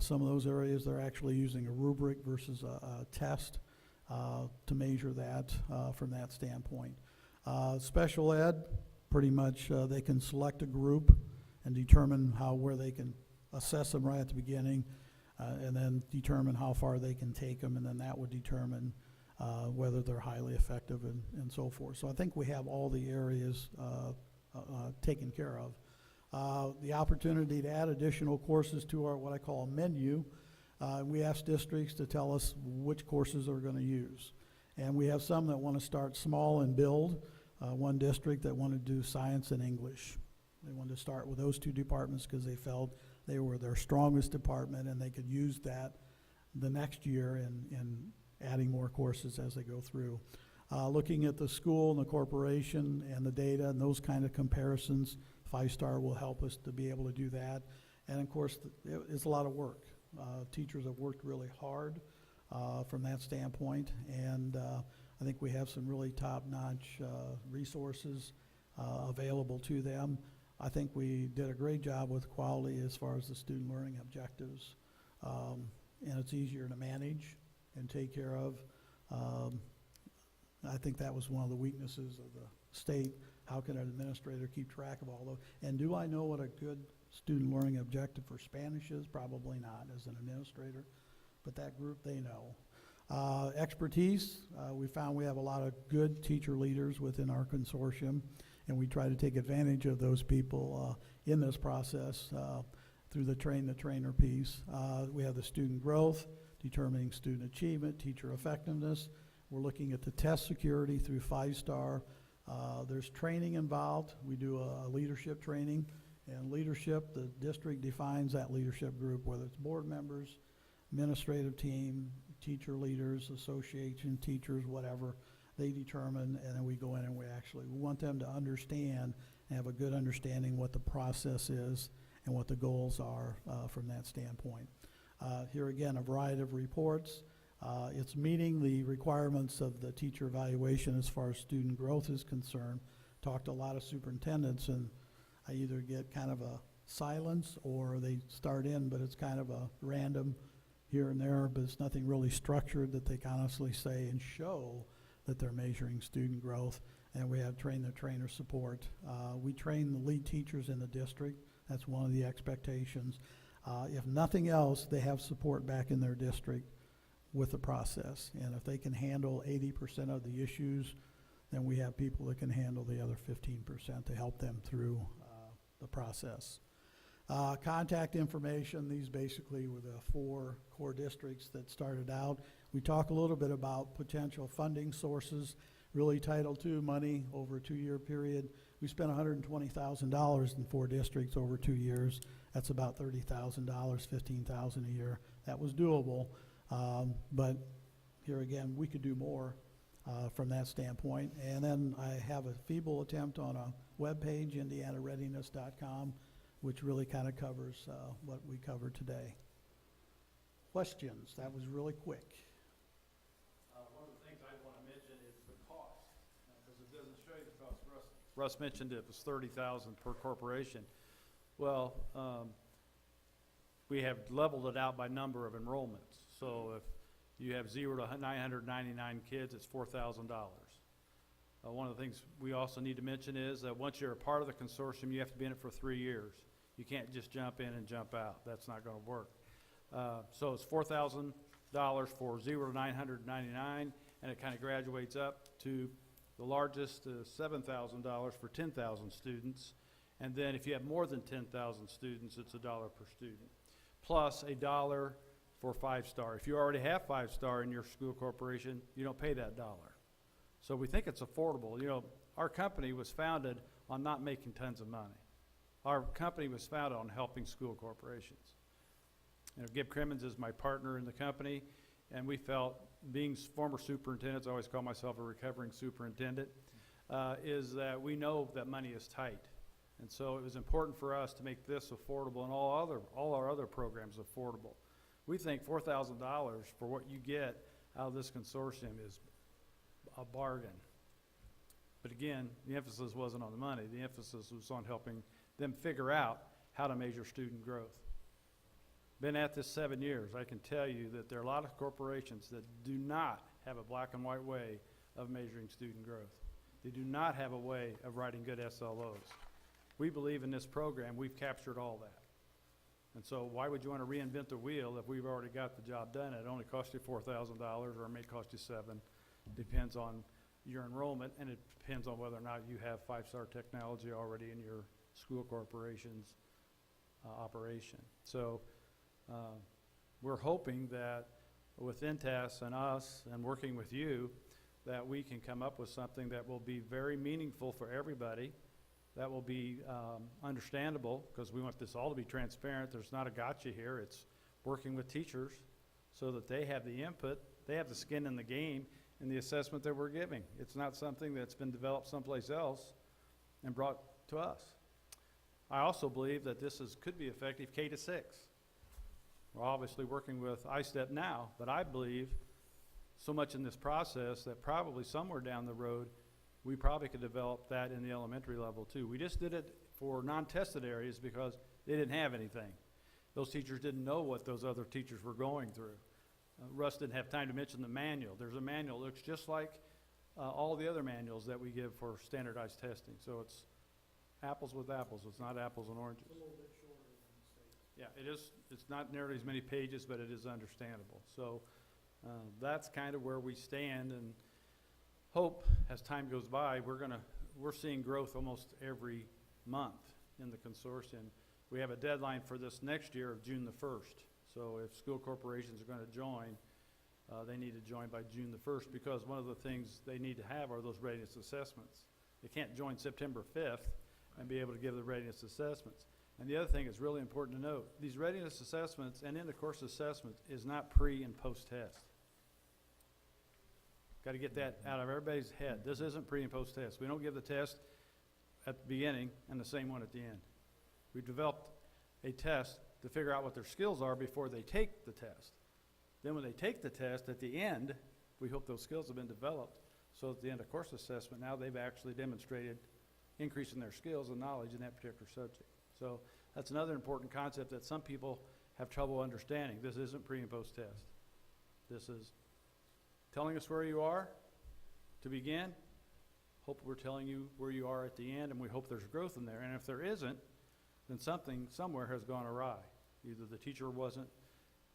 Some of those areas, they're actually using a rubric versus a test to measure that from that standpoint. Special ed, pretty much they can select a group and determine where they can assess them right at the beginning and then determine how far they can take them, and then that would determine whether they're highly effective and so forth. So I think we have all the areas taken care of. The opportunity to add additional courses to our what I call a menu. We ask districts to tell us which courses they're going to use. And we have some that want to start small and build. One district that wanted to do science and English. They wanted to start with those 2 departments because they felt they were their strongest department and they could use that the next year in adding more courses as they go through. Looking at the school and the corporation and the data and those kind of comparisons, 5-Star will help us to be able to do that. And of course, it's a lot of work. Teachers have worked really hard from that standpoint, and I think we have some really top-notch resources available to them. I think we did a great job with quality as far as the student learning objectives, and it's easier to manage and take care of. I think that was one of the weaknesses of the state. How can an administrator keep track of all those? And do I know what a good student learning objective for Spanish is? Probably not as an administrator, but that group, they know. Expertise, we found we have a lot of good teacher leaders within our consortium, and we try to take advantage of those people in this process through the train-the-trainer piece. We have the student growth, determining student achievement, teacher effectiveness. We're looking at the test security through 5-star. There's training involved. We do a leadership training, and leadership, the district defines that leadership group, whether it's board members, administrative team, teacher leaders, association teachers, whatever, they determine, and then we go in and we want them to understand and have a good understanding what the process is and what the goals are from that standpoint. Here again, a variety of reports. It's meeting the requirements of the teacher evaluation as far as student growth is concerned. Talked to a lot of superintendents, and I either get kind of a silence or they start in, but it's kind of a random here and there, but it's nothing really structured that they can honestly say and show that they're measuring student growth. And we have train-the-trainer support. We train the lead teachers in the district. That's one of the expectations. If nothing else, they have support back in their district with the process. And if they can handle 80% of the issues, then we have people that can handle the other 15% to help them through the process. Contact information, these basically were the 4 core districts that started out. We talk a little bit about potential funding sources, really Title II money over a 2-year period. We spent $120,000 in 4 districts over 2 years. That's about $30,000, $15,000 a year. That was doable, but here again, we could do more from that standpoint. And then I have a feeble attempt on a web page, indianareadiness.com, which really kind of covers what we covered today. Questions? That was really quick. One of the things I want to mention is the cost, because it doesn't show you the cost. Russ mentioned it was $30,000 per corporation. Well, we have leveled it out by number of enrollments. So if you have 0 to 999 kids, it's $4,000. One of the things we also need to mention is that once you're a part of the consortium, you have to be in it for 3 years. You can't just jump in and jump out. That's not going to work. So it's $4,000 for 0 to 999, and it kind of graduates up to the largest $7,000 for 10,000 students. And then if you have more than 10,000 students, it's $1 per student, plus $1 for 5-star. If you already have 5-star in your school corporation, you don't pay that $1. So we think it's affordable. You know, our company was founded on not making tons of money. Our company was founded on helping school corporations. You know, Gib Crimmins is my partner in the company, and we felt, being former superintendents, I always call myself a recovering superintendent, is that we know that money is tight. And so it was important for us to make this affordable and all our other programs affordable. We think $4,000 for what you get out of this consortium is a bargain. But again, the emphasis wasn't on the money. The emphasis was on helping them figure out how to measure student growth. Been at this 7 years. I can tell you that there are a lot of corporations that do not have a black and white way of measuring student growth. They do not have a way of writing good SLOs. We believe in this program, we've captured all that. And so why would you want to reinvent the wheel if we've already got the job done? It only cost you $4,000, or it may cost you $7,000. Depends on your enrollment, and it depends on whether or not you have 5-star technology already in your school corporation's operation. So we're hoping that with INTAS and us and working with you, that we can come up with something that will be very meaningful for everybody, that will be understandable, because we want this all to be transparent. There's not a gotcha here. It's working with teachers so that they have the input, they have the skin in the game in the assessment that we're giving. It's not something that's been developed someplace else and brought to us. I also believe that this could be effective K to 6. We're obviously working with ISTEP now, but I believe so much in this process that probably somewhere down the road, we probably could develop that in the elementary level too. We just did it for non-tested areas because they didn't have anything. Those teachers didn't know what those other teachers were going through. Russ didn't have time to mention the manual. There's a manual that looks just like all the other manuals that we give for standardized testing. So it's apples with apples, it's not apples and oranges. It's a little bit shorter than the state. Yeah, it is, it's not nearly as many pages, but it is understandable. So that's kind of where we stand, and hope as time goes by, we're seeing growth almost every month in the consortium. We have a deadline for this next year of June the 1st. So if school corporations are going to join, they need to join by June the 1st, because one of the things they need to have are those readiness assessments. They can't join September 5th and be able to give the readiness assessments. And the other thing is really important to note, these readiness assessments and end of course assessments is not pre and post test. Got to get that out of everybody's head. This isn't pre and post test. We don't give the test at the beginning and the same one at the end. We developed a test to figure out what their skills are before they take the test. Then when they take the test at the end, we hope those skills have been developed. So at the end of course assessment, now they've actually demonstrated increase in their skills and knowledge in that particular subject. So that's another important concept that some people have trouble understanding. This isn't pre and post test. This is telling us where you are to begin. Hope we're telling you where you are at the end, and we hope there's growth in there. And if there isn't, then something somewhere has gone awry. Either the teacher wasn't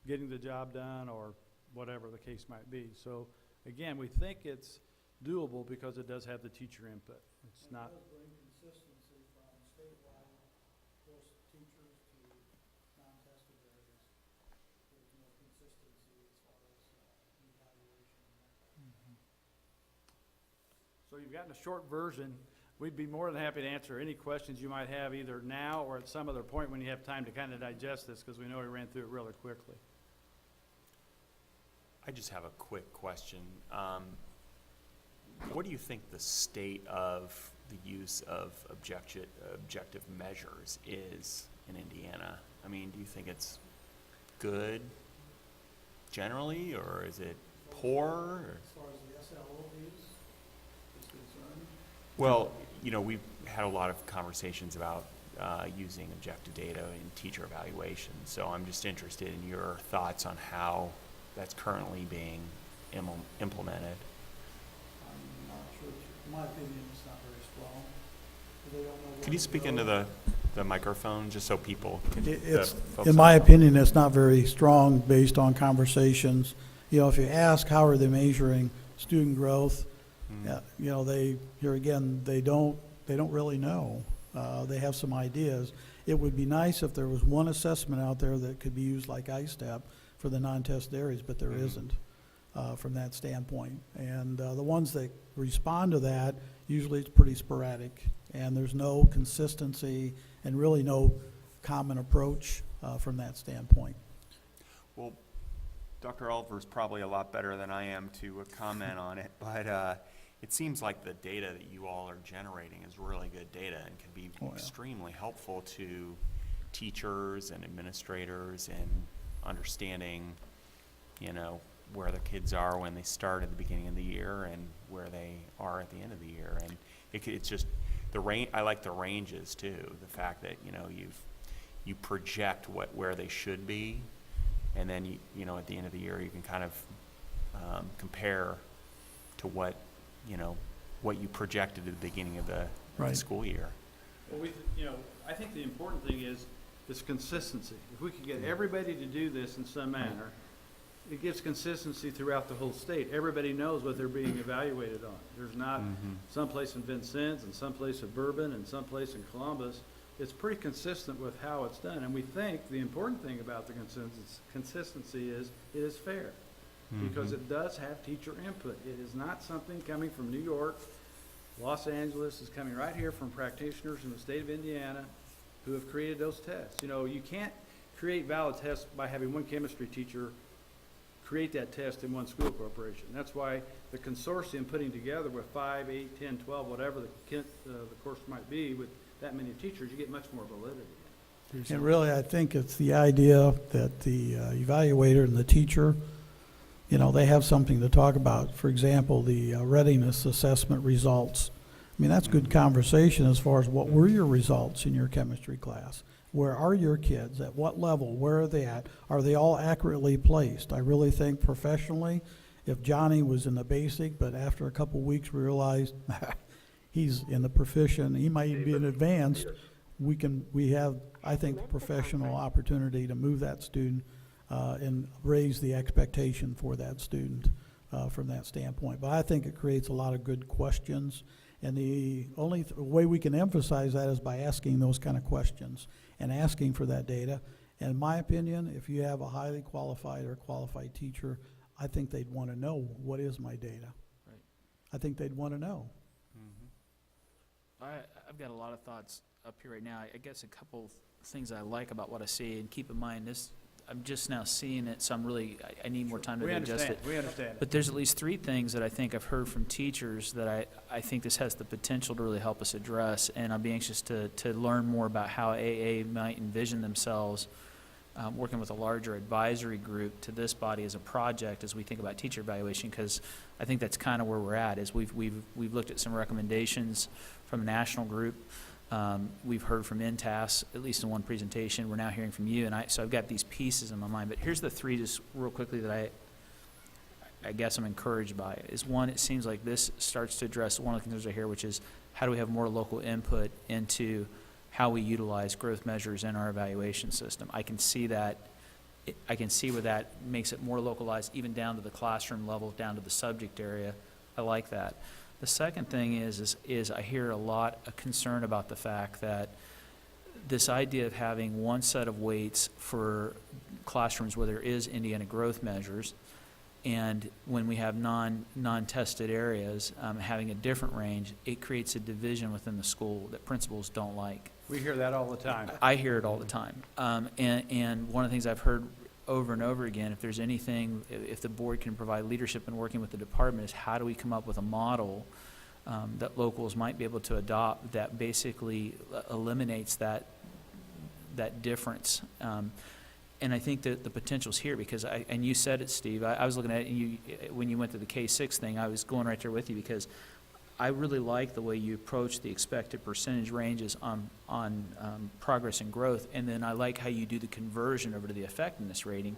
getting the job done or whatever the case might be. So again, we think it's doable because it does have the teacher input. It's And not. it does bring consistency from statewide course teachers to non-tested areas. There's more consistency as far as evaluation and that type of thing. So you've gotten a short version. We'd be more than happy to answer any questions you might have either now or at some other point when you have time to kind of digest this, because we know we ran through it really quickly. I just have a quick question. What do you think the state of the use of objective measures is in Indiana? I mean, do you think it's good generally, or is it poor? Or? As far as the SLOs is concerned, Well, you know, we've had a lot of conversations about using objective data in teacher evaluation, so I'm just interested in your thoughts on how that's currently being implemented. I'm not sure, in my opinion, it's not very strong. They don't know where Could you to speak go. into the microphone, just so people can, It's, the folks in on my the phone. opinion, it's not very strong based on conversations. You know, if you ask how are they measuring student growth, you know, here again, they don't really know. They have some ideas. It would be nice if there was one assessment out there that could be used like ISTEP for the non-test areas, but there isn't from that standpoint. And the ones that respond to that, usually it's pretty sporadic, and there's no consistency and really no common approach from that standpoint. Well, Dr. Oliver's probably a lot better than I am to comment on it, but it seems like the data that you all are generating is really good data and can be Oh, yeah. extremely helpful to teachers and administrators in understanding, you know, where their kids are when they start at the beginning of the year and where they are at the end of the year. And it's just the range. I like the ranges too. The fact that, you know, you project where they should be, and then you know, at the end of the year you can kind of compare to what you projected at the beginning of the Right. school year. Well, I think the important thing is consistency. If we could get everybody to do this in some manner, it gives consistency throughout the whole state. Everybody knows what they're being evaluated on. There's not someplace in Vincennes and someplace in Bourbon and someplace in Columbus. It's pretty consistent with how it's done. And we think the important thing about the consistency is it is fair, because it does have teacher input. It is not something coming from New York. Los Angeles is coming right here from practitioners in the state of Indiana who have created those tests. You know, you can't create valid tests by having one chemistry teacher create that test in one school corporation. That's why the consortium putting together with 5, 8, 10, 12, whatever the course might be, with that many teachers, you get much more validity. And really, I think it's the idea that the evaluator and the teacher, you know, they have something to talk about. For example, the readiness assessment results. I mean, that's good conversation as far as what were your results in your chemistry class? Where are your kids? At what level? Where are they at? Are they all accurately placed? I really think professionally if Johnny was in the basic, but after a couple weeks realized he's in the proficient, he might even be in advanced, we have, I think, the professional opportunity to move that student and raise the expectation for that student from that standpoint. But I think it creates a lot of good questions, and the only way we can emphasize that is by asking those kind of questions and asking for that data. And in my opinion, if you have a highly qualified or qualified teacher, I think they'd want to know, what is my data? Right. I think they'd want to know. I've got a lot of thoughts up here right now. I guess a couple things I like about what I see, and keep in mind this, I'm just now seeing it, so I need more time to We digest understand, it. we understand it. But there's at least 3 things that I think I've heard from teachers that I think this has the potential to really help us address, and I'll be anxious to learn more about how AA might envision themselves working with a larger advisory group to this body as a project as we think about teacher evaluation, because I think that's kind of where we're at, is we've looked at some recommendations from a national group. We've heard from INTAS, at least in one presentation. We're now hearing from you, and so I've got these pieces in my mind. But here's the 3 just real quickly that I guess I'm encouraged by. Is one, it seems like this starts to address one of the concerns I hear, which is how do we have more local input into how we utilize growth measures in our evaluation system. I can see that. I can see where that makes it more localized, even down to the classroom level, down to the subject area. I like that. The second thing is I hear a lot of concern about the fact that this idea of having one set of weights for classrooms where there is Indiana growth measures, and when we have non-tested areas, having a different range, it creates a division within the school that principals don't like. We hear that all the time. I hear it all the time. And one of the things I've heard over and over again, if there's anything, if the board can provide leadership in working with the department, is how do we come up with a model that locals might be able to adopt that basically eliminates that difference. And I think that the potential's here, because and you said it, Steve, I was looking at it, when you went to the K-6 thing, I was going right there with you, because I really like the way you approach the expected percentage ranges on progress and growth, and then I like how you do the conversion over to the effectiveness rating.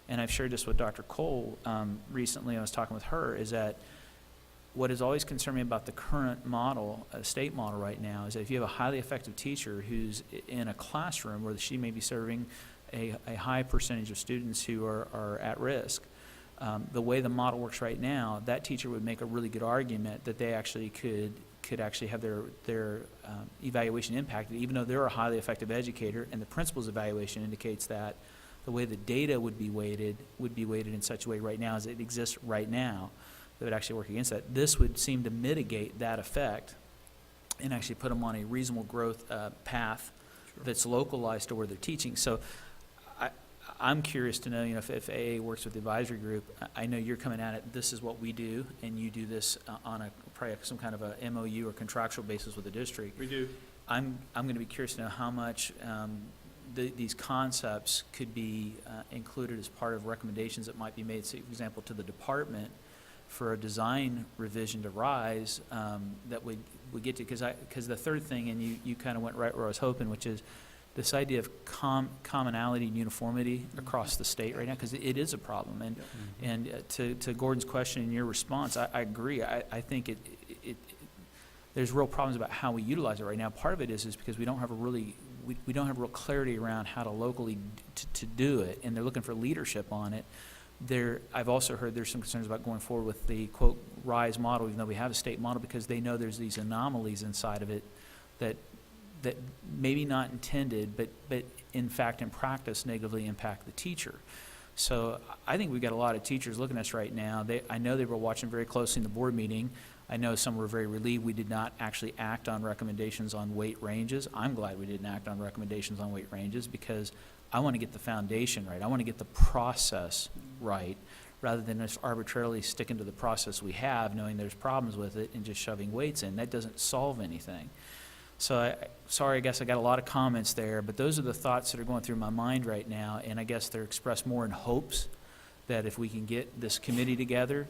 And I've shared this with Dr. Cole recently. I was talking with her, is that what has always concerned me about the current model, state model right now, is that if you have a highly effective teacher who's in a classroom where she may be serving a high percentage of students who are at risk, the way the model works right now, that teacher would make a really good argument that they actually could actually have their evaluation impacted, even though they're a highly effective educator, and the principal's evaluation indicates that the way the data would be weighted in such a way right now as it exists right now that would actually work against that. This would seem to mitigate that effect and actually put them on a reasonable growth path that's localized to where they're teaching. So I'm curious to know, if AA works with the advisory group, I know you're coming at it, this is what we do, and you do this on probably some kind of a MOU or contractual basis with the district. We do. I'm going to be curious to know how much these concepts could be included as part of recommendations that might be made, say, for example, to the department for a design revision to RISE that we get to, because the third thing, and you kind of went right where I was hoping, which is this idea of commonality and uniformity across the state right now, because it is a problem. And to Gordon's question and your response, I agree. I think there's real problems about how we utilize it right now. Part of it is because we don't have we don't have real clarity around how to locally to do it, and they're looking for leadership on it. I've also heard there's some concerns about going forward with the, quote, RISE model, even though we have a state model, because they know there's these anomalies inside of it that maybe not intended, but in fact, in practice, negatively impact the teacher. So I think we've got a lot of teachers looking at us right now. I know they were watching very closely in the board meeting. I know some were very relieved we did not actually act on recommendations on weight ranges. I'm glad we didn't act on recommendations on weight ranges, because I want to get the foundation right. I want to get the process right, rather than just arbitrarily sticking to the process we have, knowing there's problems with it, and just shoving weights in. That doesn't solve anything. So sorry, I guess I got a lot of comments there, but those are the thoughts that are going through my mind right now, and I guess they're expressed more in hopes that if we can get this committee together,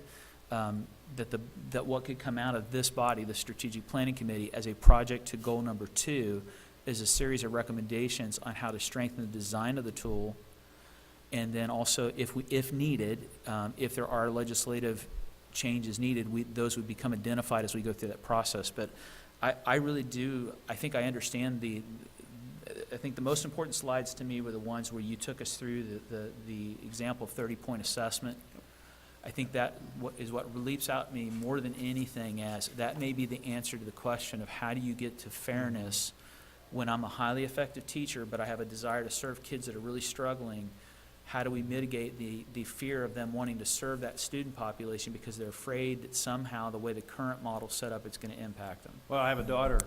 that what could come out of this body, the Strategic Planning Committee, as a project to goal number 2, is a series of recommendations on how to strengthen the design of the tool And then also, if needed, if there are legislative changes needed, those would become identified as we go through that process. But I really do, I think I understand I think the most important slides to me were the ones where you took us through the example of 30-point assessment. I think that is what leaps out at me more than anything, as that may be the answer to the question of how do you get to fairness when I'm a highly effective teacher, but I have a desire to serve kids that are really struggling. How do we mitigate the fear of them wanting to serve that student population because they're afraid that somehow the way the current model's set up, it's going to impact them? Well, I have a daughter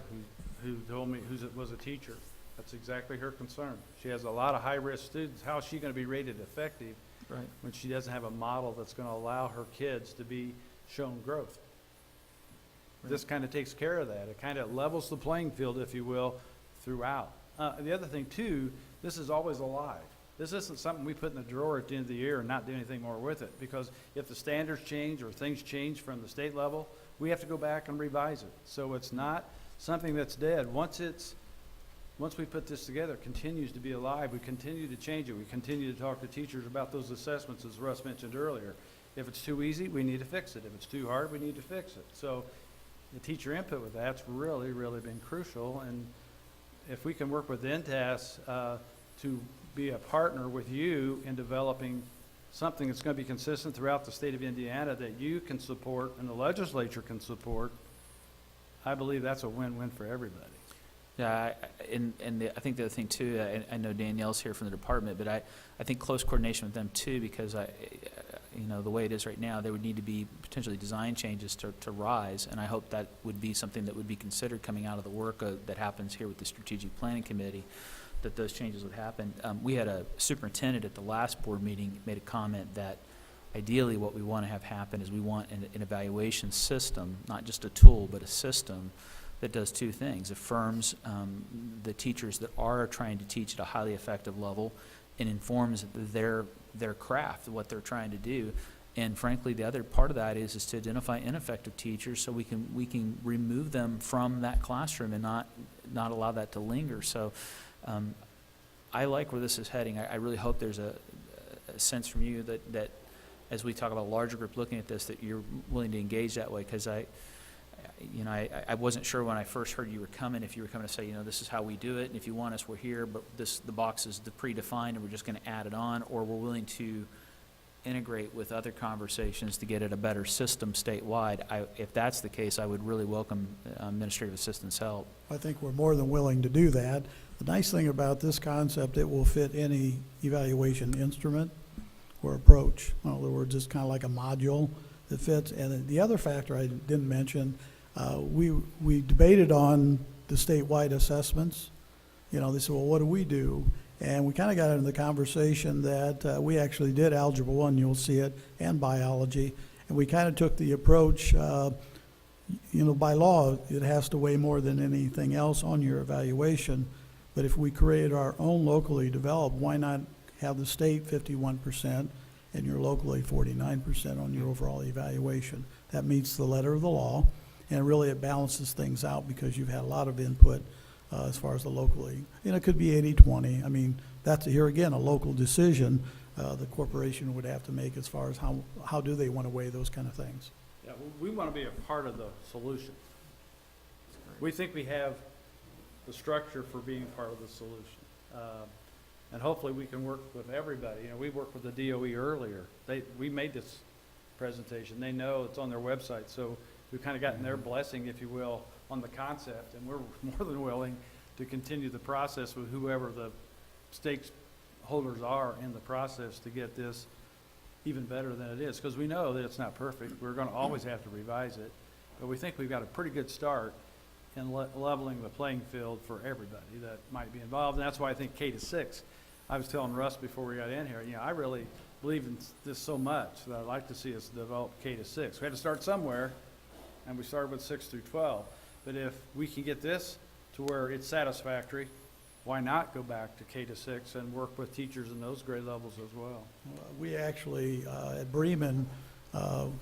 who told me, was a teacher. That's exactly her concern. She has a lot of high-risk students. How is she going to be rated effective Right. when she doesn't have a model that's going to allow her kids to be shown growth? This kind of takes care of that. It kind of levels the playing field, if you will, throughout. The other thing, too, this is always alive. This isn't something we put in the drawer at the end of the year and not do anything more with it, because if the standards change or things change from the state level, we have to go back and revise it. So it's not something that's dead. Once we put this together, it continues to be alive. We continue to change it. We continue to talk to teachers about those assessments, as Russ mentioned earlier. If it's too easy, we need to fix it. If it's too hard, we need to fix it. So the teacher input with that's really, really been crucial. And if we can work with NTAS to be a partner with you in developing something that's going to be consistent throughout the state of Indiana that you can support and the legislature can support, I believe that's a win-win for everybody. Yeah, I think the other thing too, I know Danielle's here from the department, but I think close coordination with them too, because the way it is right now, there would need to be potentially design changes to rise, and I hope that would be something that would be considered coming out of the work that happens here with the Strategic Planning Committee, that those changes would happen. We had a superintendent at the last board meeting made a comment that ideally what we want to have happen is we want an evaluation system, not just a tool, but a system that does two things: affirms the teachers that are trying to teach at a highly effective level and informs their craft, what they're trying to do. And frankly, the other part of that is to identify ineffective teachers so we can remove them from that classroom and not allow that to linger. So I like where this is heading. I really hope there's a sense from you that as we talk about a larger group looking at this, that you're willing to engage that way, because I wasn't sure when I first heard you were coming, if you were coming to say, this is how we do it, and if you want us, we're here, but the box is predefined and we're just going to add it on, or we're willing to integrate with other conversations to get at a better system statewide. If that's the case, I would really welcome administrative assistance help. I think we're more than willing to do that. The nice thing about this concept, it will fit any evaluation instrument or approach. In other words, it's kind of like a module that fits. And then the other factor I didn't mention, we debated on the statewide assessments. They said, well, what do we do? And we kind of got into the conversation that we actually did Algebra 1, you'll see it, and biology. And we kind of took the approach, by law, it has to weigh more than anything else on your evaluation. But if we create our own locally developed, why not have the state 51% and your locally 49% on your overall evaluation? That meets the letter of the law, and really it balances things out because you've had a lot of input as far as the locally. It could be 80-20. I mean, that's, here again, a local decision the corporation would have to make as far as how do they want to weigh those kind of things. Yeah, we want to be a part of the solution. We think we have the structure for being part of the solution. And hopefully we can work with everybody. We worked with the DOE earlier. We made this presentation. They know it's on their website. So we've kind of gotten their blessing, if you will, on the concept. And we're more than willing to continue the process with whoever the stakeholders are in the process to get this even better than it is. Because we know that it's not perfect. We're going to always have to revise it. But we think we've got a pretty good start in leveling the playing field for everybody that might be involved. And that's why I think K-6, I was telling Russ before we got in here, I really believe in this so much that I'd like to see us develop K-6. We had to start somewhere, and we started with 6 through 12. But if we can get this to where it's satisfactory, why not go back to K-6 and work with teachers in those grade levels as well? We actually, at Bremen,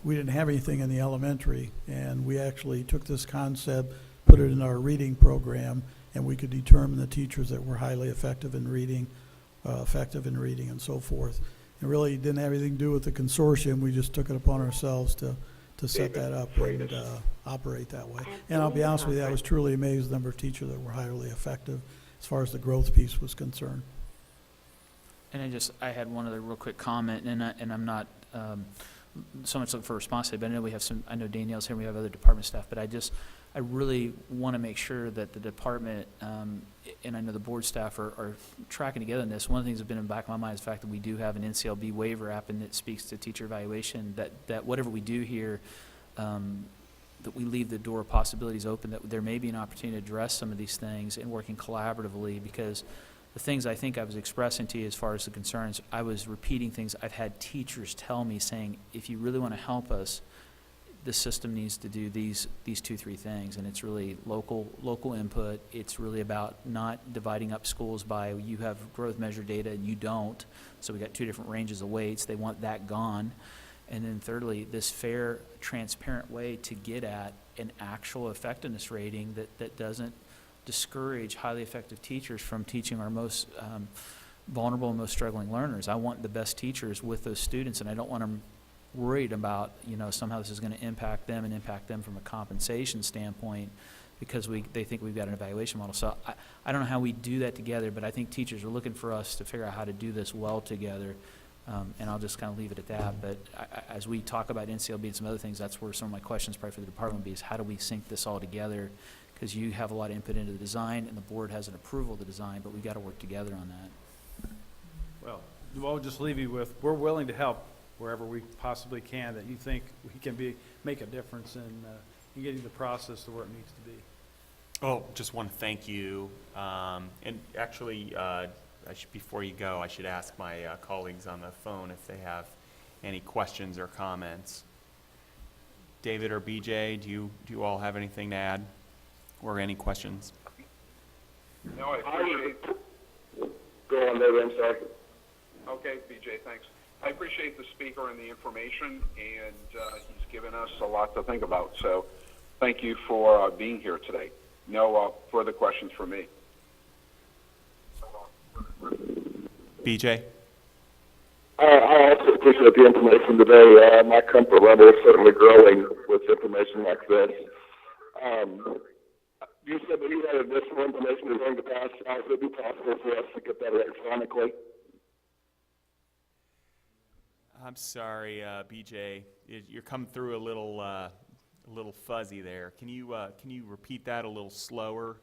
we didn't have anything in the elementary, and we actually took this concept, put it in our reading program, and we could determine the teachers that were highly effective in reading effective in reading and so forth. It really didn't have anything to do with the consortium. We just took it upon ourselves to set that up and operate that way. And I'll be honest with you, I was truly amazed at the number of teachers that were highly effective as far as the growth piece was concerned. And I had one other real quick comment, and I'm not so much looking for a response today, but I know Danielle's here, we have other department staff, but I really want to make sure that the department, and I know the board staff are tracking together in this. One of the things that's been in the back of my mind is the fact that we do have an NCLB waiver app, and it speaks to teacher evaluation, that whatever we do here, that we leave the door of possibilities open, that there may be an opportunity to address some of these things and working collaboratively, because the things I think I was expressing to you as far as the concerns, I was repeating things I've had teachers tell me, saying, if you really want to help us, the system needs to do these 2-3 things, and it's really local input. It's really about not dividing up schools by you have growth measure data and you don't, so we got 2 different ranges of weights. They want that gone. And then thirdly, this fair, transparent way to get at an actual effectiveness rating that doesn't discourage highly effective teachers from teaching our most vulnerable and most struggling learners. I want the best teachers with those students, and I don't want them worried about, somehow this is going to impact them from a compensation standpoint because they think we've got an evaluation model. So I don't know how we do that together, but I think teachers are looking for us to figure out how to do this well together. And I'll just kind of leave it at that. But as we talk about NCLB and some other things, that's where some of my questions probably for the department will be, is how do we sync this all together? Because you have a lot of input into the design, and the board has an approval of the design, but we've got to work together on that. Well, I'll just leave you with, we're willing to help wherever we possibly can, that you think we can make a difference in getting the process to where it needs to be. Oh, just want to thank you. And actually, before you go, I should ask my colleagues on the phone if they have any questions or comments. David or BJ, do you all have anything to add or any questions? No, I appreciate, Go on, David, I'm sorry. okay, BJ, thanks. I appreciate the speaker and the information, and he's given us a lot to think about. So thank you for being here today. No further questions from me. BJ? I also appreciate the information today. My comfort level is certainly growing with information like this. You said that you had additional information you're going to pass out. Would it be possible for us to get that electronically? I'm sorry, BJ. You're coming through a little fuzzy there. Can you repeat that a little slower?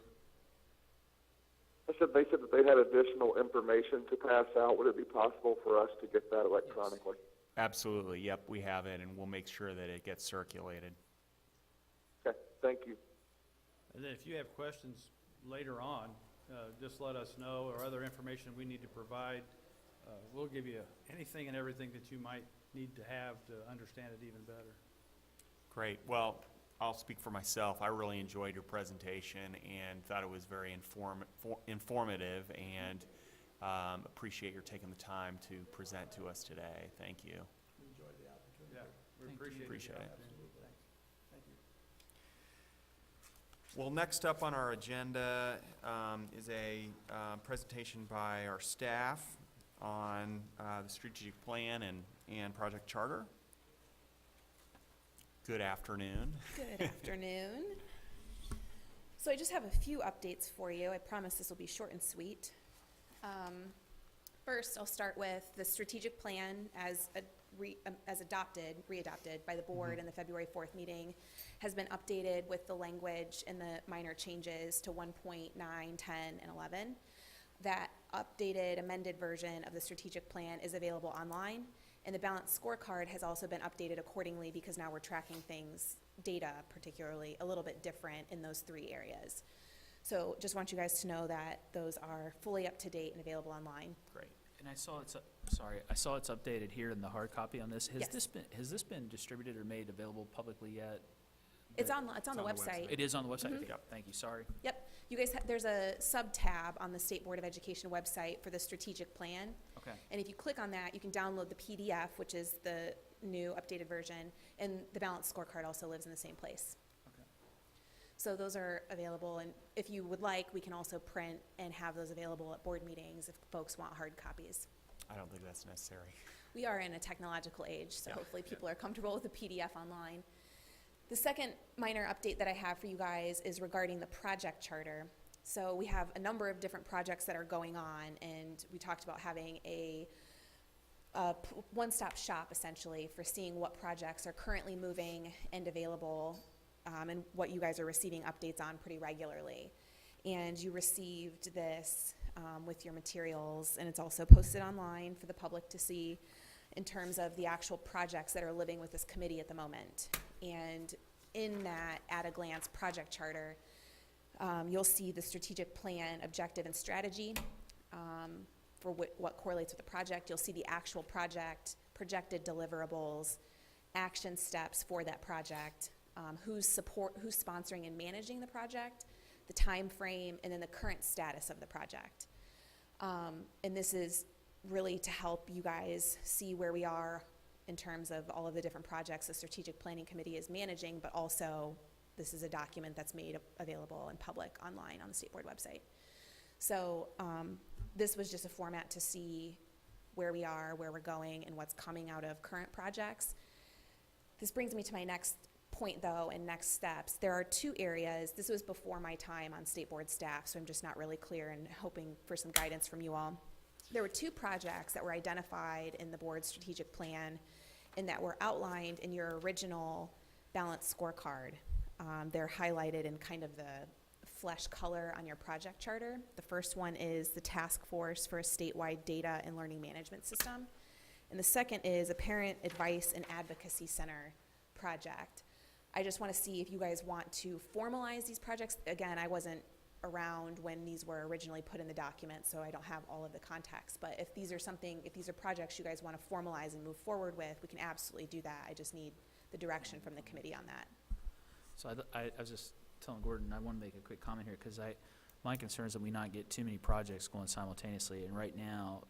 They said that they had additional information to pass out. Would it be possible for us to get that electronically? Absolutely. Yep, we have it, and we'll make sure that it gets circulated. Okay, thank you. And then if you have questions later on, just let us know, or other information we need to provide. We'll give you anything and everything that you might need to have to understand it even better. Great. Well, I'll speak for myself. I really enjoyed your presentation and thought it was very informative, and appreciate your taking the time to present to us today. Thank you. Enjoyed the opportunity. Yeah, we Appreciate it. Thank you. Well, next up on our agenda is a presentation by our staff on the strategic plan and project charter. Good afternoon. Good afternoon. So I just have a few updates for you. I promise this will be short and sweet. First, I'll start with the strategic plan as readopted by the board in the February 4th meeting, has been updated with the language and the minor changes to 1.9, 10, and 11. That updated, amended version of the strategic plan is available online, and the balanced scorecard has also been updated accordingly because now we're tracking things, data particularly, a little bit different in those 3 areas. So just want you guys to know that those are fully up to date and available online. Great. And I saw it's updated here in the hard copy on this. Yes. Has this been distributed or made available publicly yet? It's on the website. It is on the website? Mhm. Yep. Thank you, sorry. Yep. You guys, there's a sub-tab on the State Board of Education website for the strategic plan. Okay. And if you click on that, you can download the PDF, which is the new updated version, and the balanced scorecard also lives in the same place. Okay. So those are available, and if you would like, we can also print and have those available at board meetings if folks want hard copies. I don't think that's necessary. We are in a technological age, so Yeah. hopefully people are comfortable with the PDF online. The second minor update that I have for you guys is regarding the project charter. So we have a number of different projects that are going on, and we talked about having a one-stop shop essentially for seeing what projects are currently moving and available, and what you guys are receiving updates on pretty regularly. And you received this with your materials, and it's also posted online for the public to see in terms of the actual projects that are living with this committee at the moment. And in that at-a-glance project charter, you'll see the strategic plan, objective, and strategy for what correlates with the project. You'll see the actual project, projected deliverables, action steps for that project, who's sponsoring and managing the project, the time frame, and then the current status of the project. And this is really to help you guys see where we are in terms of all of the different projects the Strategic Planning Committee is managing, but also this is a document that's made available in public online on the State Board website. So this was just a format to see where we are, where we're going, and what's coming out of current projects. This brings me to my next point, though, and next steps. There are two areas. This was before my time on State Board staff, so I'm just not really clear and hoping for some guidance from you all. There were two projects that were identified in the board's strategic plan and that were outlined in your original balanced scorecard. They're highlighted in kind of the flesh color on your project charter. The first one is the task force for a statewide data and learning management system. And the second is a parent advice and advocacy center project. I just want to see if you guys want to formalize these projects. Again, I wasn't around when these were originally put in the document, so I don't have all of the context. But if these are projects you guys want to formalize and move forward with, we can absolutely do that. I just need the direction from the committee on that. So I was just telling Gordon, I want to make a quick comment here, because my concern is that we not get too many projects going simultaneously. And right now,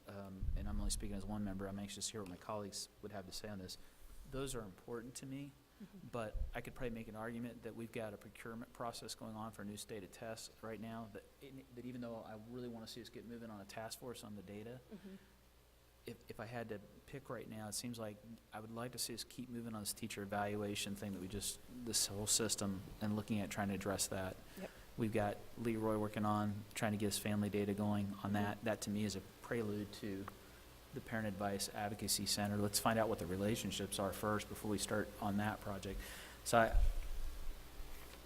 and I'm only speaking as one member, I'm anxious to hear what my colleagues would have to say on this. Those are important to me. But I could probably make an argument that we've got a procurement process going on for a new state of tests right now, that even though I really want to see us get moving on a task force on the data, if I had to pick right now, it seems like I would like to see us keep moving on this teacher evaluation thing this whole system, and looking at trying to address that. Yep. We've got Leroy working on trying to get his family data going on that. That to me is a prelude to the Parent Advice Advocacy Center. Let's find out what the relationships are first before we start on that project. So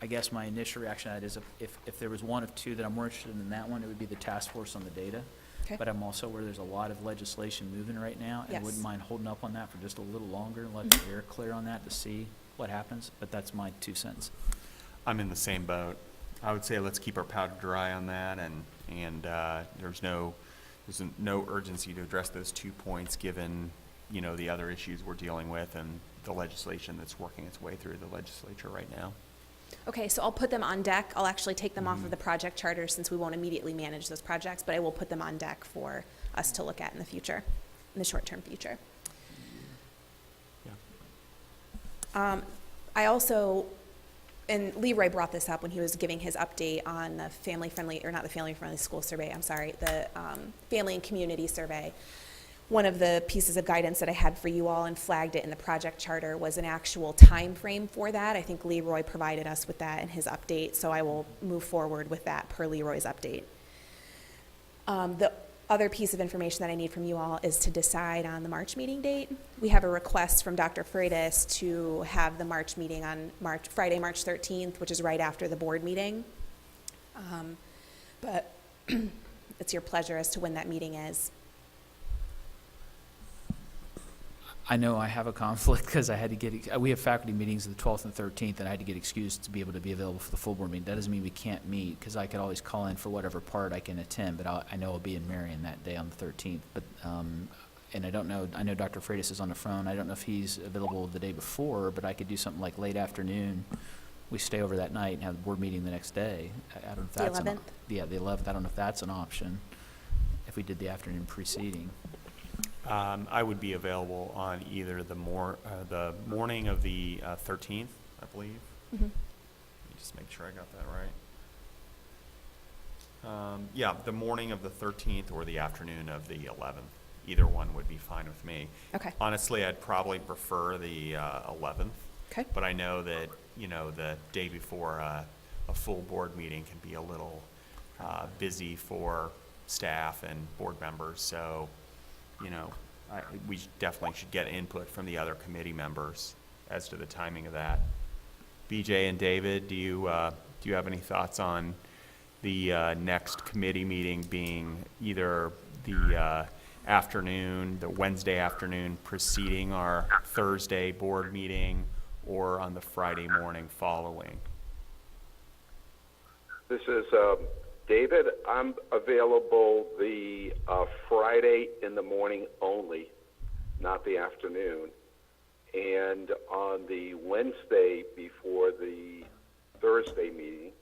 I guess my initial reaction to that is if there was one of two that I'm more interested in that one, it would be the task force on the data. Okay. But I'm also where there's a lot of legislation moving right now, and I wouldn't Yes. mind holding up on that for just a little longer and let the air clear on that to see what happens. But that's my 2 cents. I'm in the same boat. I would say let's keep our powder dry on that, and there's no urgency to address those 2 points, given, the other issues we're dealing with and the legislation that's working its way through the legislature right now. Okay, so I'll put them on deck. I'll actually take them off of the project charter since we won't immediately manage those projects, but I will put them on deck for us to look at in the future, in the short-term future. Yeah. I also, and Leroy brought this up when he was giving his update on the not the family-friendly school survey, I'm sorry, the family and community survey. One of the pieces of guidance that I had for you all and flagged it in the project charter was an actual time frame for that. I think Leroy provided us with that in his update, so I will move forward with that per Leroy's update. The other piece of information that I need from you all is to decide on the March meeting date. We have a request from Dr. Freitas to have the March meeting on Friday, March 13th, which is right after the board meeting. But it's your pleasure as to when that meeting is. I know I have a conflict because we have faculty meetings the 12th and 13th, and I had to get excused to be able to be available for the full board meeting. That doesn't mean we can't meet, because I could always call in for whatever part I can attend, but I know I'll be in Marion that day on the 13th. But, and I don't know, I know Dr. Freitas is on the phone. I don't know if he's available the day before, but I could do something like late afternoon. We stay over that night and have the board meeting the next day. I don't know if The that's 11th? Yeah, the 11th. I don't know if that's an option, if we did the afternoon preceding. I would be available on either the morning of the 13th, I believe. Mhm. just make sure I got that right. Yeah, the morning of the 13th or the afternoon of the 11th. Either one would be fine with me. Okay. Honestly, I'd probably prefer the 11th. Okay. But I know that, the day before a full board meeting can be a little busy for staff and board members. So, we definitely should get input from the other committee members as to the timing of that. BJ and David, do you have any thoughts on the next committee meeting being either the afternoon, the Wednesday afternoon preceding our Thursday board meeting, or on the Friday morning following? This is David. I'm available the Friday in the morning only, not the afternoon. And on the Wednesday before the Thursday meeting,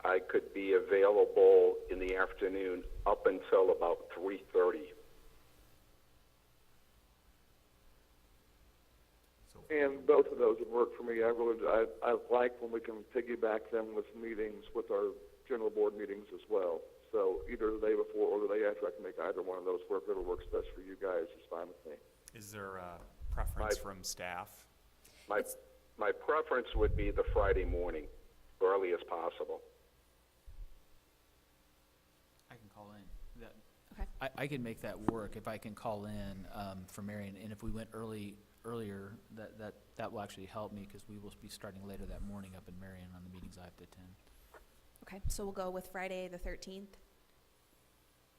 I could be available in the afternoon up until about 3:30. And both of those would work for me. I like when we can piggyback them with meetings, with our general board meetings as well. So either the day before or the day after, I can make either one of those work. Whatever works best for you guys is fine with me. Is there a preference from staff? My preference would be the Friday morning, early as possible. I can call in. That, Okay. I can make that work if I can call in for Marion, and if we went earlier, that will actually help me, because we will be starting later that morning up in Marion on the meetings I have to attend. Okay, so we'll go with Friday the 13th.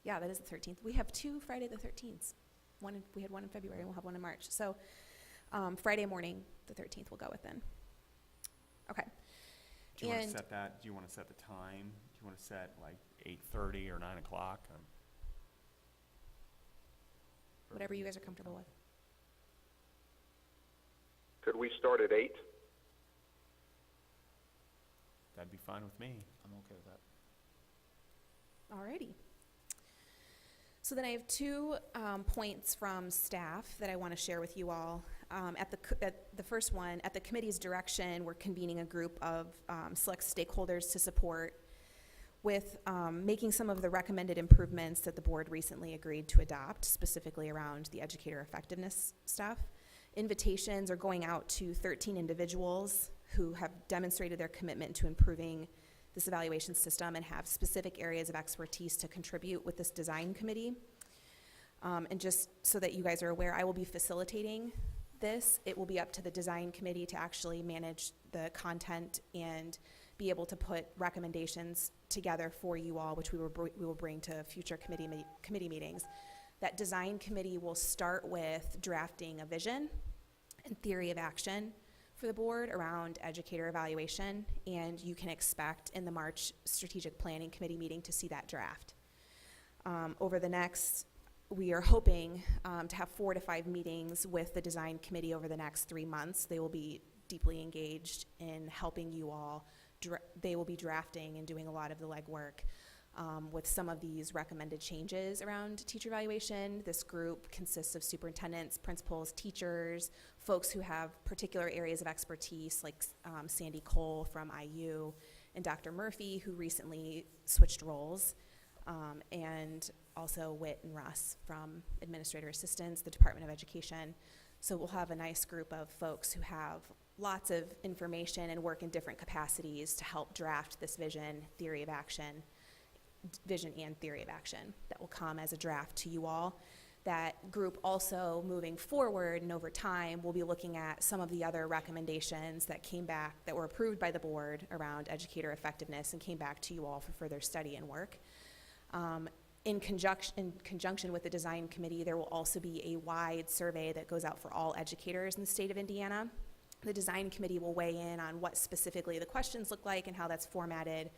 Yeah, that is the 13th. We have two Friday the 13th. We had one in February, and we'll have one in March. So Friday morning, the 13th, we'll go with then. Okay. Do you want to set that? Do you want to set the time? Do you want to set like 8:30 or 9 o'clock? Whatever you guys are comfortable with. Could we start at 8? That'd be fine with me. I'm okay with that. Alrighty. So then I have two points from staff that I want to share with you all. At the first one, at the committee's direction, we're convening a group of select stakeholders to support with making some of the recommended improvements that the board recently agreed to adopt, specifically around the educator effectiveness stuff. Invitations are going out to 13 individuals who have demonstrated their commitment to improving this evaluation system and have specific areas of expertise to contribute with this design committee. And just so that you guys are aware, I will be facilitating this. It will be up to the design committee to actually manage the content and be able to put recommendations together for you all, which we will bring to future committee meetings. That design committee will start with drafting a vision and theory of action for the board around educator evaluation, and you can expect in the March strategic planning committee meeting to see that draft. Over the next, we are hoping to have 4 to 5 meetings with the design committee over the next 3 months. They will be deeply engaged in helping you all. They will be drafting and doing a lot of the legwork with some of these recommended changes around teacher evaluation. This group consists of superintendents, principals, teachers, folks who have particular areas of expertise, like Sandy Cole from IU and Dr. Murphy, who recently switched roles, and also Whit and Russ from Administrator Assistants, the Department of Education. So we'll have a nice group of folks who have lots of information and work in different capacities to help draft this vision and theory of action that will come as a draft to you all. That group also, moving forward and over time, will be looking at some of the other recommendations that came back, that were approved by the board around educator effectiveness and came back to you all for further study and work. In conjunction with the design committee, there will also be a wide survey that goes out for all educators in the state of Indiana. The design committee will weigh in on what specifically the questions look like and how that's formatted,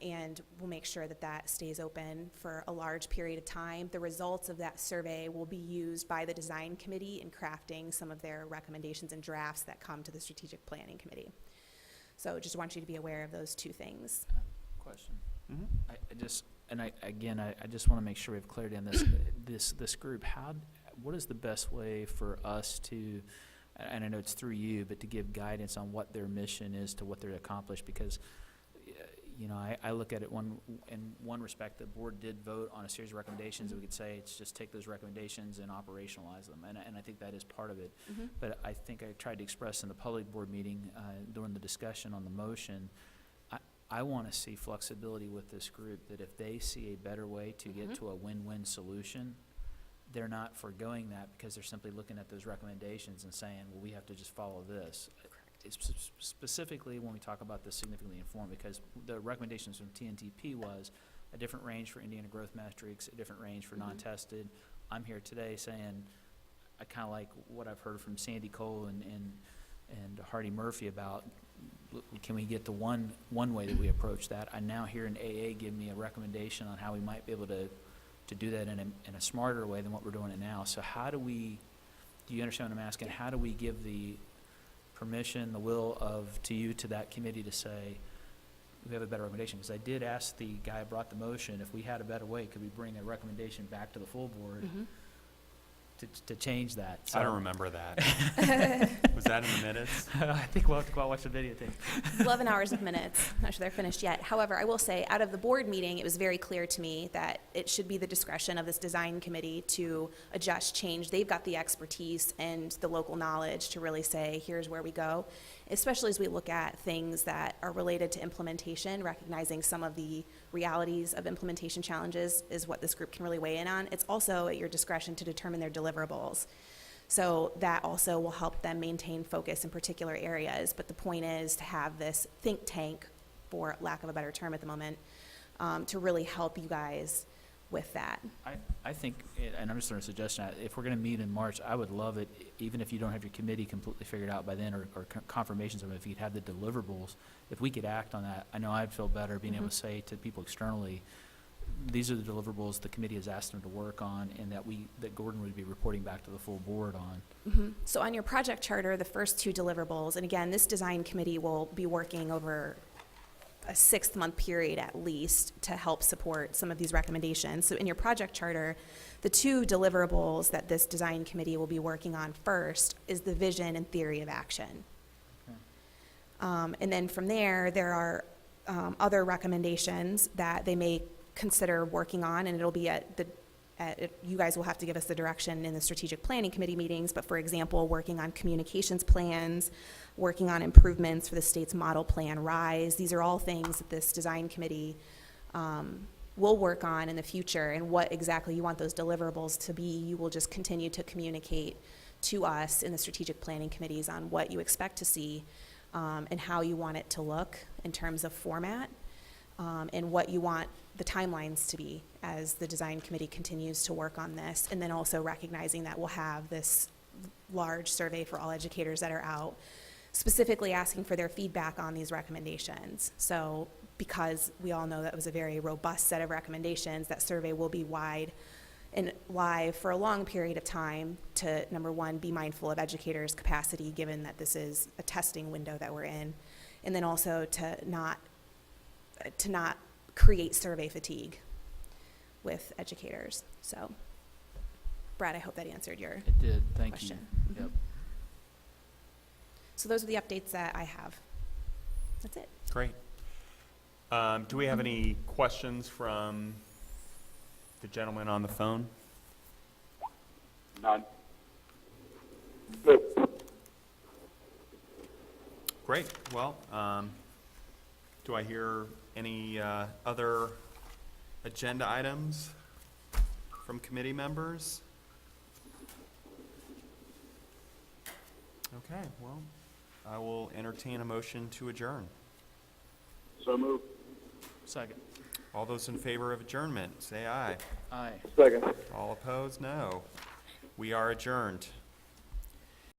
and we'll make sure that that stays open for a large period of time. The results of that survey will be used by the design committee in crafting some of their recommendations and drafts that come to the strategic planning committee. So just want you to be aware of those two things. Question. Mm-hmm. I just want to make sure we have clarity on this. This group. What is the best way for us to? and I know it's through you, but to give guidance on what their mission is to what they're accomplished, because, I look at it in one respect, the board did vote on a series of recommendations, and we could say it's just take those recommendations and operationalize them, and I think that is part of it. But I think I tried to express in the public board meeting, during the discussion on the motion, I want to see flexibility with this group, that if they see a better way to get to a win-win solution, they're not foregoing that because they're simply looking at those recommendations and saying, well, we have to just follow this. It's specifically when we talk about the significantly informed, because the recommendations from TNTP was a different range for Indiana growth metrics, a different range for non-tested. I'm here today saying I kind of like what I've heard from Sandy Cole and Hardy Murphy about, can we get to one way that we approach that? I now hear an AA give me a recommendation on how we might be able to do that in a smarter way than what we're doing it now. So how do you understand what I'm asking? How do we give the permission, the will to that committee to say, we have a better recommendation? Because I did ask the guy who brought the motion, if we had a better way, could we bring a recommendation back to the full board to change that? I don't remember that. Was that in the minutes? I think we'll have to go out and watch the videotape. 11 hours of minutes. Not sure they're finished yet. However, I will say, out of the board meeting, it was very clear to me that it should be the discretion of this design committee to adjust, change. They've got the expertise and the local knowledge to really say, here's where we go, especially as we look at things that are related to implementation, recognizing some of the realities of implementation challenges is what this group can really weigh in on. It's also at your discretion to determine their deliverables. So that also will help them maintain focus in particular areas. But the point is to have this think tank, for lack of a better term at the moment, to really help you guys with that. I think, and I'm just throwing a suggestion out, if we're going to meet in March, I would love it, even if you don't have your committee completely figured out by then, or confirmations of it, if you'd have the deliverables, if we could act on that, I know I'd feel better being able to say to people externally, these are the deliverables the committee has asked them to work on, and that Gordon would be reporting back to the full board on. So on your project charter, the first two deliverables, and again, this design committee will be working over a 6-month period at least to help support some of these recommendations. So in your project charter, the two deliverables that this design committee will be working on first is the vision and theory of action. And then from there are other recommendations that they may consider working on, and it'll be you guys will have to give us the direction in the strategic planning committee meetings, but for example, working on communications plans, working on improvements for the state's model plan RISE. These are all things that this design committee will work on in the future, and what exactly you want those deliverables to be, you will just continue to communicate to us in the strategic planning committees on what you expect to see and how you want it to look in terms of format, and what you want the timelines to be as the design committee continues to work on this, and then also recognizing that we'll have this large survey for all educators that are out, specifically asking for their feedback on these recommendations. So because we all know that was a very robust set of recommendations, that survey will be wide and live for a long period of time to, number one, be mindful of educators' capacity, given that this is a testing window that we're in, and then also to not create survey fatigue with educators. So, Brad, I hope that answered your It did, thank question. you. Yep. So those are the updates that I have. That's it. Great. Do we have any questions from the gentleman on the phone? None. Great. Well, do I hear any other agenda items from committee members? Okay, well, I will entertain a motion to adjourn. So moved. Second. All those in favor of adjournment, say aye. Aye. Second. All opposed, no. We are adjourned.